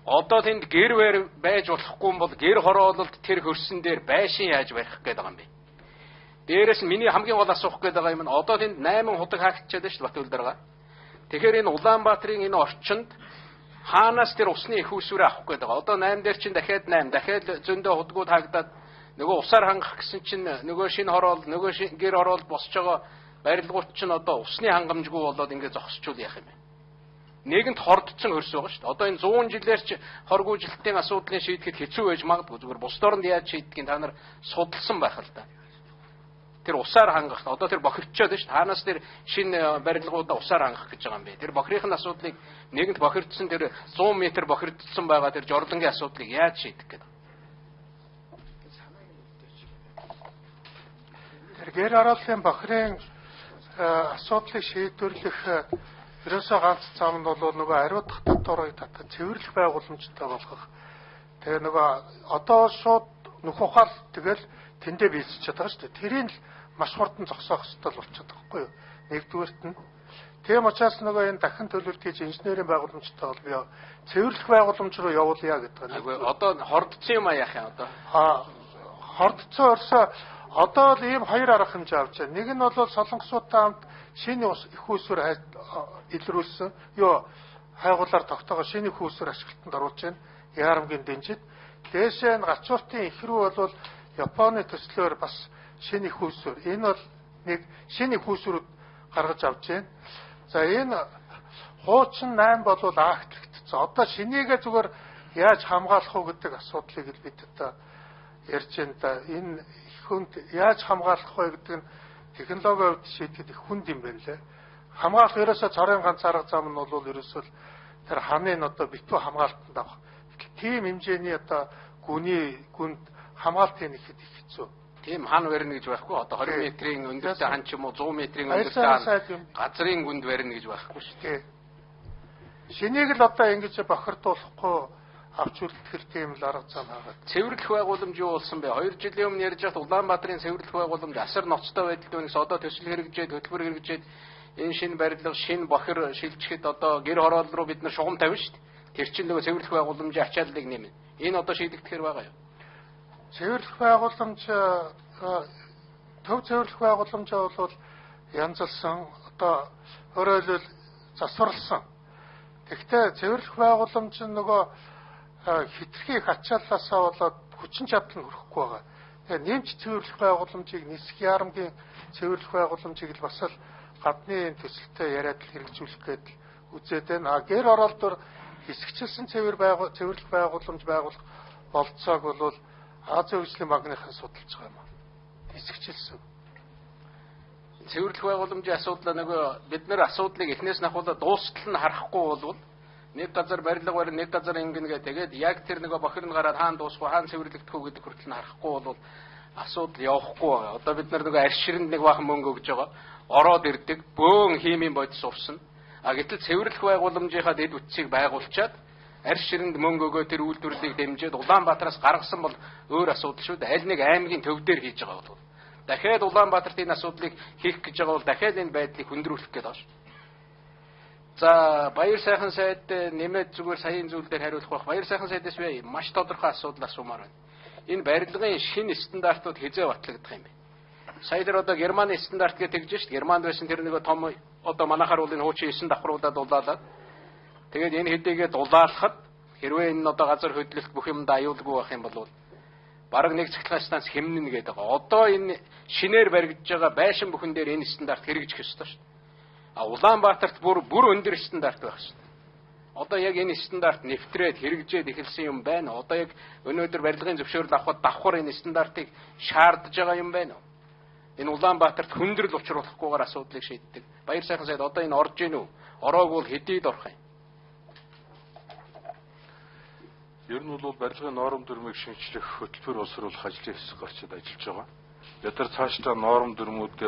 Одоо тэнд гэр байж болохгүй юм бол гэр хороололд тэр хөрсөн дээр байшин яаж барих гээд байгаа юм бэ? Дээрээс нь миний хамгийн гол асуух гээд байгаа юм нь одоо тэнд 8 худаг хаагдчихад байна шүү дээ Батүл дарга. Тэгэхээр энэ Улаанбаатарын энэ орчинд хаанаас тэр усны их усүрээ авах гээд байгаа. Одоо 8 дээр чинь дахиад 8, дахиад зөндөө худгууд хаагдаад нөгөө усаар хангах гэсэн чинь нөгөө шинэ хороол, нөгөө гэр хороол босч байгаа барилгууд чинь одоо усны хангамжгүй болоод ингээд зогсчул яах юм бэ? Нэгэнт хордсон хөрс байгаа шүү дээ. Одоо энэ 100 жилээр ч хоргүй жилтийн асуудлыг шийдэхэд хэцүү байж магадгүй. Зүгээр бус дорнд яаж шийдгийг та нар судалсан байх л да. Тэр усаар хангах. Одоо тэр бохирчод шүү дээ. Хаанаас тэр шинэ барилгуудаа усаар хангах гэж байгаа юм бэ? Тэр бохирийн асуудлыг нэгэнт бохирдсан тэр 100 м бохирдсан байгаа тэр жордлонгийн асуудлыг яаж шийдэх гэдэг. Тэр гэр орооллын бохирын асуудлыг шийдвэрлэх ерөөсөө ганц зам нь бол нөгөө ариудах татварыг татах цэвэрлэх байгууламжтай болгох. Тэгээ нөгөө одоо шууд нөх ухаал тэгэл тэндээ бийсэж чадбайгаа шүү дээ. Тэрийг л маш хурдан зогсоох хэрэгтэй болчиход байгаа байхгүй юу? Нэгдүгээрт нь тийм учраас нөгөө энэ дахин төлөвлөлт хийж инженерийн байгууламжтай бол би цэвэрлэх байгууламж руу явуулъя гэдэг нь. Одоо хордсон юм яах юм одоо? Хордсон өрсөө одоо л ийм хоёр арга хэмжээ авч байна. Нэг нь бол солонгосуудтай хамт шинэ их усүр илрүүлсэн. Хайгуулаар тогтоогоо шинэ их усүр ашиглалтанд оруулж байна. Яарамгийн дэнжид. Дээшээ нь гачууртын их рүү бол Японы төслөөр бас шинэ их усүр. Энэ бол нэг шинэ их усүрүүд гаргаж авч байна. За энэ хуучин 8 болвол актлэгдсэн. Одоо шинийгээ зүгээр яаж хамгаалах уу гэдэг асуудлыг л бид одоо ярьж байна да. Энэ хүнд яаж хамгаалах вэ гэдэг нь технологийн хувьд шийдэхэд их хүнд юм байна лээ. Хамгаалах ерөөсөө цорын ганц арга зам нь бол ерөөсөө тэр ханыг одоо битүү хамгаалтанд авах. Тийм хэмжээний одоо гүнд хамгаалтын ихэд их хэцүү. Тийм хан барина гэж байхгүй. Одоо 20 метрийн өндөртэй хан ч юм уу 100 метрийн өндөртэй хан газрын гүнд барина гэж байхгүй шүү дээ. Шинийг л одоо ингэж бохирдуулахгүй авч үлдэх тийм л арга зам байгаа. Цэвэрлэх байгууламж юу болсон бэ? 2 жилийн өмнө ярьж байхад Улаанбаатарын цэвэрлэх байгууламж асар ноцтой байдалд байна. Одоо төсөл хэрэгжээд, хөтөлбөр хэрэгжээд энэ шинэ барилга, шинэ бохир шилжихэд одоо гэр хороол руу бид нар шугам тавина шүү дээ. Тэр чинь нөгөө цэвэрлэх байгууламжийн ачааллыг нэмнэ. Энэ одоо шийдэгдэхээр байгаа юу? Цэвэрлэх байгууламж төв цэвэрлэх байгууламжаа бол янзлсан одоо өөрөөр хэлбэл засварлсан. Гэхдээ цэвэрлэх байгууламж нь нөгөө хитрхи их ачааллаасаа болоод хүчин чадал нь хүрэхгүй байгаа. Тэгээ нэмж цэвэрлэх байгууламжийг нисэх яарамгийн цэвэрлэх байгууламжийг л бас л гадны төсөлтөд яриад л хэрэгжүүлэх гэдэг үзээд байна. Гэр оролдоор хэсэгчилсэн цэвэрлэх байгууламж байгуулах болцоог бол Азийн хөгжлийн банкныхан судалж байгаа юм аа. Хэсэгчилсэн. Цэвэрлэх байгууламжийн асуудал нөгөө бид нэр асуудлыг эхнээс нь ахуулаад дуустал нь харахгүй болвол нэг газар барилга барь нэг газар ингэнгээ тэгээд яг тэр нөгөө бохир нь гараад хаана дуусах хаана цэвэрлэгдэх үү гэдэг хүртэл нь харахгүй бол асуудал явахгүй байгаа. Одоо бид нар нөгөө арширэнд нэг бахан мөнгө өгж байгаа. Ороод ирдэг, бөөн химийн бодис урсна. Гэтэл цэвэрлэх байгууламжийнхаа дэд үтсийг байгуулчаад арширэнд мөнгө өгөө тэр үйлдвэрлэлийг дэмжиж Улаанбаатараас гаргасан бол өөр асуудал шүү дээ. Аль нэг аймгийн төв дээр хийж байгаа бол дахиад Улаанбаатарт энэ асуудлыг хийх гэж байгаа бол дахиад энэ байдлыг хөндрүүлэх гээд байна шүү. За баяр сайхан сайд нэмээд зүгээр саяын зүйл дээр хариулах байх. Баяр сайхан сайдаас би маш тодорхой асуудал асуумаар байна. Энэ барилгын шинэ стандартууд хизээ батлагдах юм бэ? Сая дээр одоо Германы стандарт гэдэг тэгж шүү дээ. Германд байсан тэр нэг том одоо манайхаар бол энэ хуучин 9 давхруудад дулаалаад тэгээд энэ хэдийгээ дулаалахад хэрвээ энэ одоо газар хөдлөлт бүх юмд аюулгүй байх юм бол бараг нэг цахилгаан станц хэмнэнэ гэдэг байгаа. Одоо энэ шинээр баригдаж байгаа байшин бүхэн дээр энэ стандарт хэрэгжих ёстой шүү дээ. А Улаанбаатарт бүр өндөр стандарт байх шүү дээ. Одоо яг энэ стандарт нэвтрээд хэрэгжээд эхэлсэн юм байна. Одоо яг өнөөдөр барилгын зөвшөөрөл авахд давхар энэ стандартыг шаардж байгаа юм байна уу? Энэ Улаанбаатарт хүндрэл учруулахгүйгээр асуудлыг шийддэг. Баяр сайхан сайд одоо энэ орж ийн үү? Ороогүй бол хэдийд орох юм? Ер нь бол барилгын норм дүрмийг шинжлэх хөтөлбөр боловсруулах ажлын хэсэг гарчид ажиллаж байгаа. Ятар цаашдаа норм дүрмүүд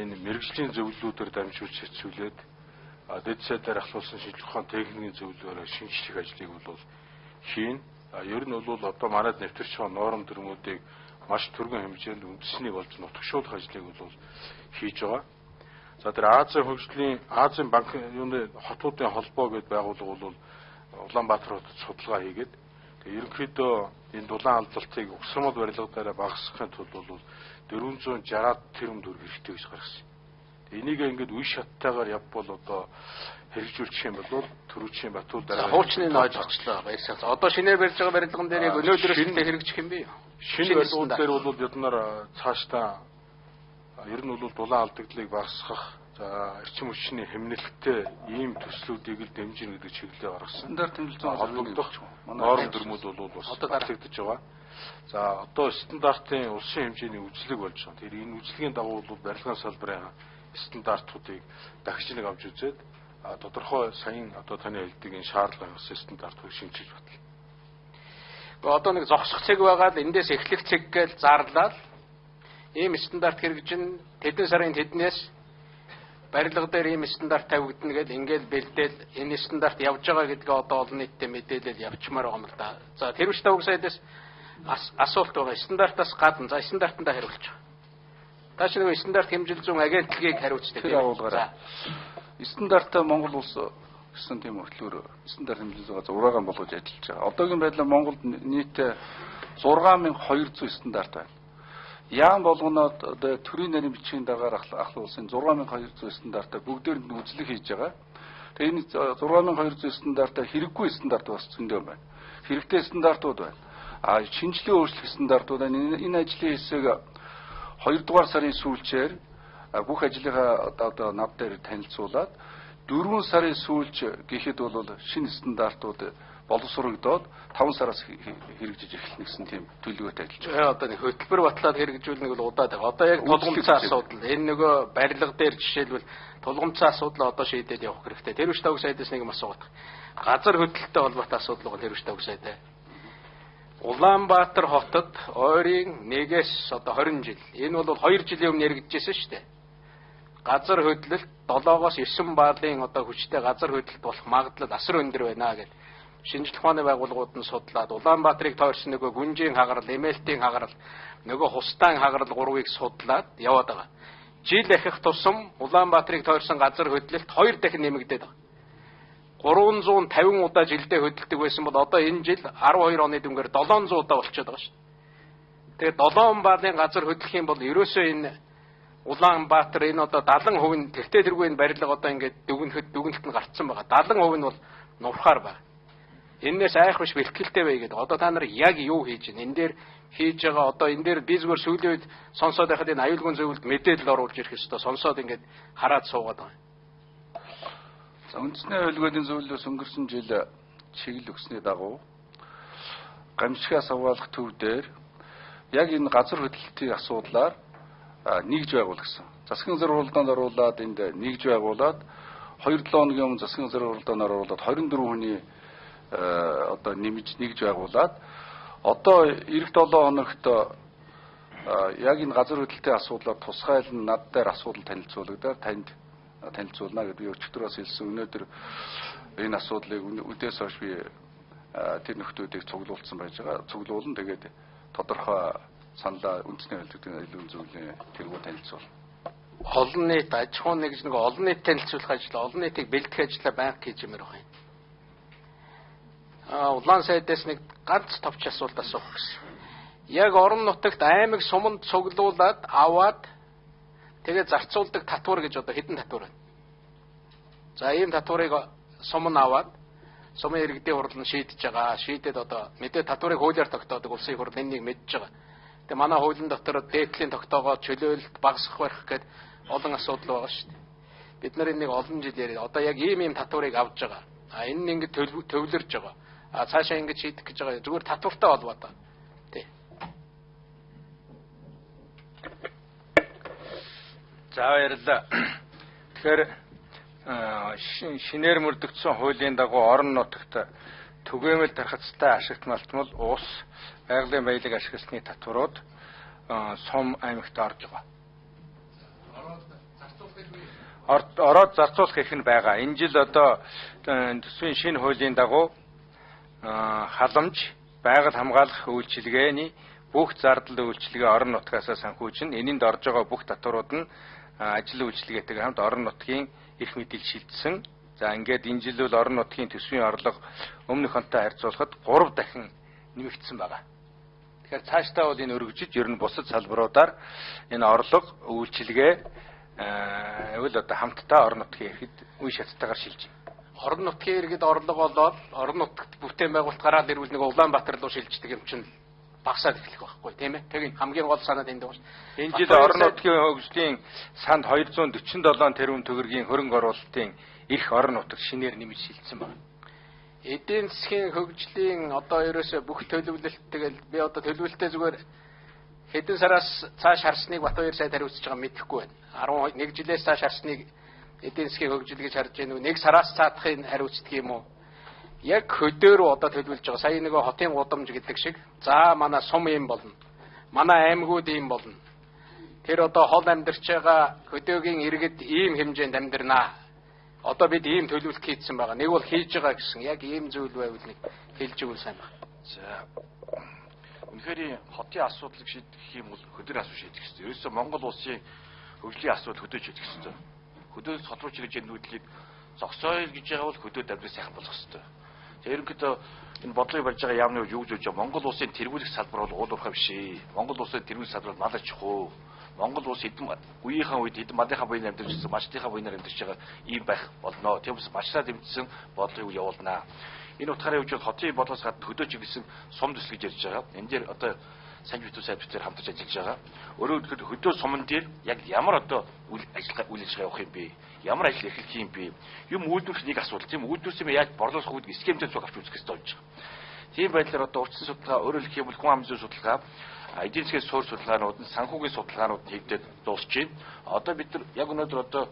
энэ мэрэгжлийн зөвлөлүүдээр дамжуулж хэвчүүлээд дэд сайдаар ахлуулсан шинжлэх ухааны техникийн зөвлөлөөр шинжлэх ажлыг бол хийн. Ер нь бол одоо манайд нэвтэрч байгаа норм дүрмүүдийг маш түргэн хэмжээнд үндэснийг болж нутагшуулах ажлыг бол хийж байгаа. За тэр Азийн банк юуны хотуудын холбоо гэдээ байгуулга бол Улаанбаатар хотод судалгаа хийгээд ерөнхийдөө энэ дулаан алдалтыг угсрал барилга дээр багасгахын тулд бол 460 тэрбум төгрөг хэрэгтэй гэж гаргасан. Энийг ингээд үе шаттайгаар явбал одоо хэрэгжүүлчих юм бол төрүүчийн Батул дараа хуучны нь ойлгочлоо. Баярсаа. Одоо шинээр барьж байгаа барилган дээр яг өнөөдрөөс хэрэгжих юм бэ? Шинэ барилгууд дээр бол бид нар цаашдаа ер нь бол дулаан алдагдлыг багасгах эрчим хүчний хэмнэлттэй ийм төслүүдийг л дэмжинэ гэдэг чиглэлээр гаргасан. Стандарт хэмжлэл холбогдох норм дүрмүүд бол бас батлагдаж байгаа. За одоо стандартын улсын хэмжээний үзлэг болж байгаа. Тэр энэ үзлэгийн дагуу бол барилгын салбарын стандартуудыг дахиж нэг авч үзээд тодорхой саяын одоо таны хэлдэг энэ шаардлага ёс стандартыг шинжилж батлаа. Одоо нэг зогсох цэг байгаад эндээс эхлэх цэг гэж зарлаад ийм стандарт хэрэгжин тэдэн сарын тэднээс барилга дээр ийм стандарт тавигдана гэдэг ингээд бэлдээл энэ стандарт явж байгаа гэдгээ одоо олон нийтэд мэдээлэл явчмаар байгаа юм л да. За тэр үстэй уг сайдаас асуулт байгаа. Стандартаас гадна за стандартандаа хариулж байгаа. Тааш нэг стандарт хэмжил зүүн агентлагийг хариуцдаг. Тэр агуулгаараа. Стандартаа Монгол улс гэсэн тийм хөтлөөр стандарт хэмжил зүүн зураагаан болгож ажиллаж байгаа. Одоогийн байдлаар Монголд нийтээ 6200 стандарт байна. Яам болгоноод одоо төрийн нарийн бичгийн дагаар ахлуулсан 6200 стандартаа бүгдээр нь үзлэг хийж байгаа. Тэгээ энэ 6200 стандартаа хэрэггүй стандарт бас зөндөө байна. Хэрэгтэй стандартууд байна. Шинжлэх өөрчлөх стандартууд энэ ажлын хэсэг 2 дугаар сарын сүүлчээр бүх ажлынхаа одоо нав дээр танилцуулаад 4 сарын сүүлч гэхэд бол шинэ стандартууд боловсрогдоод 5 сараас хэрэгжиж эхэлнэ гэсэн тийм төлөвлөгөөтэй ажиллаж байгаа. Одоо нэг хөтөлбөр батлаад хэрэгжүүлнэ бол удаад байгаа. Одоо яг тулгымцсан асуудал. Энэ нөгөө барилга дээр жишээлбэл тулгымцсан асуудал одоо шийдээд явах хэрэгтэй. Тэр үстэй уг сайдаас нэг юм асуугаад. Газар хөдлөлттэй холбоотой асуудал бол тэр үстэй уг сайдаа. Улаанбаатар хотод ойрын 1-ээс одоо 20 жил. Энэ бол 2 жилийн өмнө яригдчихсэн шүү дээ. Газар хөдлөлт 7-оос 9 баалын одоо хүчтэй газар хөдлөлт болох магадлал асар өндөр байна гэдэг. Шинжлэх ухааны байгууллагууд нь судлаад Улаанбаатарыг тойрсон нөгөө гүнжийн хагарал, эмээлтийн хагарал, нөгөө хустайн хагарал 3-ыг судлаад яваад байгаа. Жил ахих тусам Улаанбаатарыг тойрсон газар хөдлөлт 2 дахин нэмэгдээд байгаа. 350 удаа жилдээ хөдөлдөг байсан бол одоо энэ жил 12 оны дүнгээр 700 удаа болчиход байгаа шүү дээ. Тэгээд 7 баалын газар хөдлөх юм бол ерөөсөө энэ Улаанбаатар энэ одоо 70% тэгтээ тэргүй энэ барилга одоо ингээд дүгнэлт нь гарцсан байгаа. 70% нь бол нурхаар байна. Эннээс айх биш бэлтгэлтэй бай гэдэг. Одоо та нар яг юу хийж байна? Энэ дээр хийж байгаа одоо энэ дээр би зүгээр сүүлийн үед сонсоод байхад энэ аюулгүй зөвлөлд мэдээлэл оруулж ирэх ёстой. Сонсоод ингээд хараад суугаад байгаа. За үндэсний аюулгүйн зөвлөлөөс өнгөрсөн жил чиглэл өгсөний дагуу гамшигаас аваалах төв дээр яг энэ газар хөдлөлтийн асуудлаар нэгж байгуулсан. Засгийн зорилгоонд оруулаад энд нэгж байгуулад 2-7 хоногийн өмнө засгийн зорилгоонд оруулаад 24 хүний одоо нэмж нэгж байгуулад одоо эх 7 хоногт яг энэ газар хөдлөлтийн асуудлаар тусгайлан над дээр асуудал танилцуулагдаад танд танилцуулна гэдэг би өчигдрөөс хэлсэн. Өнөөдөр энэ асуудлыг үдээс хойш би тэр нөхдүүдийг цуглуулсан байж байгаа. Цуглуулна тэгээд тодорхой саналаа үндэсний аюулгүй зөвлөлийн тэргүү танилцуулна. Олон нийт аж ахуйн нэг олон нийт танилцуулах ажил, олон нийтийг бэлтгэх ажлаа байнга хийж юмэр байна. Улаан сайдаас нэг ганц товч асуулт асуух гэсэн. яг орон нутагт аймаг суманд цуглуулад аваад тэгээ зарцуулдаг татвар гэж одоо хэдэн татвар байна. За ийм татварыг сум нь аваад сумын иргэдийн хурал нь шийдэж байгаа. Шийдээд одоо мэдээ татварыг хуулиар тогтоодог улсын хурал энийг мэдж байгаа. Тэгээ манай хуулийн дотор дээдлийн тогтоогоо чөлөөлөлт багасгах барих гэдэг олон асуудал байгаа шүү дээ. Бид нар энийг олон жил яриад одоо яг ийм татварыг авж байгаа. Энэ нь ингэ төвлөрж байгаа. Цаашаа ингэж шийдэх гэж байгаа. Зүгээр татвартай холбоотой. Тий. За баярлалаа. Тэгэхээр шинээр мөрдөгдсөн хуулийн дагуу орон нутагт түгээмэл тархацтай ашигт малтмал улс байгалийн баялаг ашигласны татварууд сум аймагт орж байгаа. Ороод зарцуулах их нь байгаа. Энэ жил одоо төсвийн шинэ хуулийн дагуу халамж, байгаль хамгаалах үйлчилгээний бүх зардал үйлчилгээ орон нутгаас санхүүжин. Энэнд орж байгаа бүх татварууд нь ажил үйлчилгээтэйг хамт орон нутгийн эрх мэдэл шилжсэн. За ингээд энэ жил бол орон нутгийн төсвийн орлого өмнөх онтой харьцуулахад 3 дахин нэмэгдсэн байгаа. Тэгэхээр цаашдаа бол энэ өргөжиж ер нь бусад салбаруудаар энэ орлого үйлчилгээ бол одоо хамтдаа орон нутгийн эрхэд үе шаттайгаар шилжиж байна. Орон нутгийн иргэд орлого болоод орон нутагт бүтээн байгуулалт гараад ирвэл нэг Улаанбаатар руу шилждэг юм чинь багасаад эхлэх байхгүй тийм ээ. Тэг хамгийн гол санаад энд байна. Энэ жил орон нутгийн хөгжлийн санд 247 тэрбум төгрөгийн хөрөнгө оруулалтын эрх орон нутагт шинээр нэмж шилжсэн байна. Эдийн засгийн хөгжлийн одоо ерөөсөө бүх төлөвлөлт тэгэл би одоо төлөвлөлтөө зүгээр хэдэн сараас цааш харсныг Батбаяр сайд хариуцж байгаа мэдэхгүй байна. 11 жилээс цааш харсныг эдийн засгийн хөгжил гэж харж байна уу? Нэг сараас цаадахыг хариуцдаг юм уу? Яг хөдөөрөө одоо төлөвлөж байгаа. Сая нэг хотын гудамж гэдэг шиг. За манай сум юм болно. Манай аймагуд юм болно. Тэр одоо хол амьдарч байгаа хөдөөгийн иргэд ийм хэмжээнд амьдрнаа. Одоо бид ийм төлөвлөлт хийсэн байгаа. Нэг бол хийж байгаа гэсэн. Яг ийм зүйл байвал нэг хэлж өгвөл сайн байна. За. Үнэхээр хотын асуудлыг шийдэх юм бол хөдөр асуудал шийдэх хэрэгтэй. Ерөөсөө Монгол улсын хөгжлийн асуудал хөдөөж шийдэх хэрэгтэй. Хөдөөс хотруу чиглэж нүүдлийг зогсоё гэж байгаа бол хөдөө дамжуулах сайхан болох хэрэгтэй. Ерөнхийдөө энэ бодлогыг барьж байгаа яамны юу гэж бодож байгаа Монгол улсын тэргүүлэх салбар бол уулуурхай биш ээ. Монгол улсын тэргүүлэх салбар бол надад чухал. Монгол улс хэдэн үеийнхэн үед хэдэн мадынхаа буйн амьдарч ирсэн, мачтынхаа буйнаар амьдарч байгаа ийм байх болно. Тэгмээс мачтаа дэмжсэн бодлогыг явуулнаа. Энэ утгаараа юу ч хотын бодлоос гадна хөдөө чиглэсэн сум төсөл гэж ярьж байгаа. Энэ дээр одоо санж битүү сайд битээр хамтарч ажиллаж байгаа. Өөрөөр хэлбэл хөдөө сумн дээр яг ямар одоо үйл ажиллагаа явах юм бэ? Ямар ажил эрхлэх юм бэ? Юм үйлдвэрлэх нэг асуудал. Тийм үйлдвэрлэсэн яаж борлуулах үүдг схемтэй зүг авч үзэх хэрэгтэй болж байгаа. Тийм байдлаар одоо урьдчилан судалгаа, өөрөөр хэлэх юм бол хүн амын зүйн судалгаа, эдийн засгийн суурь судалгаанууд нь санхүүгийн судалгаанууд хийгдээд дуусч байна. Одоо бид нар яг өнөөдөр одоо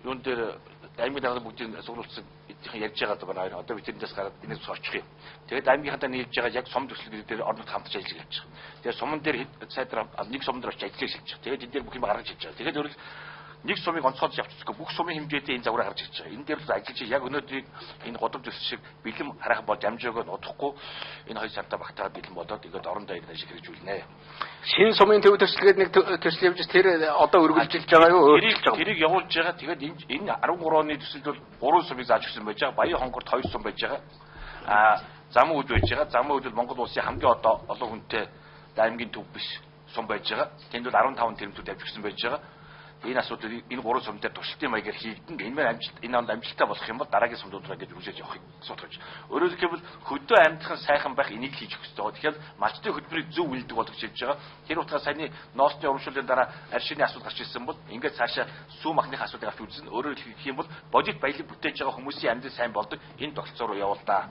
юун дээр аймгийн дагаад бүгдийн сугуулсан эдийн ярьж байгаа байна. Одоо бид тэндээс гараад энэс очих юм. Тэгээд аймгийнхаа нийлж байгаа яг сум төсөл дээр орнод хамтарч ажиллаж явж байгаа. Тэгээд сумн дээр сайдраа нэг сумн дээр очиж ажиллаж хэлж байгаа. Тэгээд энэ дээр бүх юм гаргаж хэлж байгаа. Тэгээд өөрөөр нэг сумыг онцгойж авчихгүй бүх сумын хэмжээтэй энэ загвараа гарч ирж байгаа. Энэ дээр л ажиллаж яг өнөөдрийг энэ годом төсөл шиг бэлэм харах бол дамжааг нь удахгүй энэ 2 сартаа багтаад бэлэм болоод тэгээд орондоо энэ ажил хэрэгжүүлнэ. Шинэ сумын төв төслгээд нэг төсөл явж тэр одоо өргөжлөж байгаа юу? Тэрийг явуулж байгаа. Тэгээд энэ 13 оны төсөлд бол 3 сумыг зааж өгсөн байж байгаа. Баян хонгорт 2 сум байж байгаа. Зам үд байж байгаа. Зам үд бол Монгол улсын хамгийн одоо олон хүнтэй аймгийн төв биш сум байж байгаа. Тэнд бол 15 тэрбумд авчирсан байж байгаа. Энэ асуудал энэ 3 сум дээр туршилтын маягаар хийгдэн. Энэ маань энэ онд амжилттай болох юм бол дараагийн сумдуудаа гэж үргэлжлэж явахыг судалж. Өөрөөр хэлбэл хөдөө амьдхан сайхан байх энийг хийж өгөх ёстой. Тэгэхээр малчтын хөтөлбөрийг зөв үйлдэх болох хийж байгаа. Тэр утгаараа саяны ноосны урамшууллын дараа аршины асуудал гарч ирсэн бол ингээд цаашаа сүү махных асуудыг авч үзэн. Өөрөөр хэлэх юм бол бодит баялаг бүтээж байгаа хүмүүсийн амьдрал сайн болдог энэ тогтолцоо руу явуулдаа.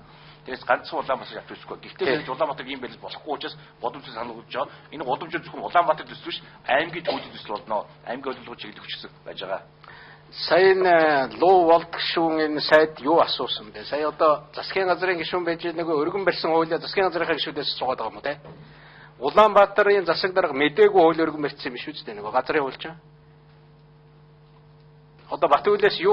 Тэгээс ганцхан Улаанбаатар авч үзэхгүй. Гэхдээ Улаанбаатар ийм байл болохгүй учраас боломжтой сануулж байгаа. Энэ боломж зөвхөн Улаанбаатар төсөл биш, аймгийн төвийн төсөл болно. Аймгийн хөдөлгөөн чиглэл хүчсэн байж байгаа. Сая луу болд гишүүн энэ сайд юу асуусан бэ? Сая одоо засгийн газрын гишүүн байж нөгөө өргөн барьсан хуулиа засгийн газрынхаа гишүүдээс суугаад байгаа юм уу те? Улаанбаатарын засаг дарга мдээгүй хууль өргөн барьсан юм биш үү те нөгөө газрын хууль чинь. Одоо Батүлээс юу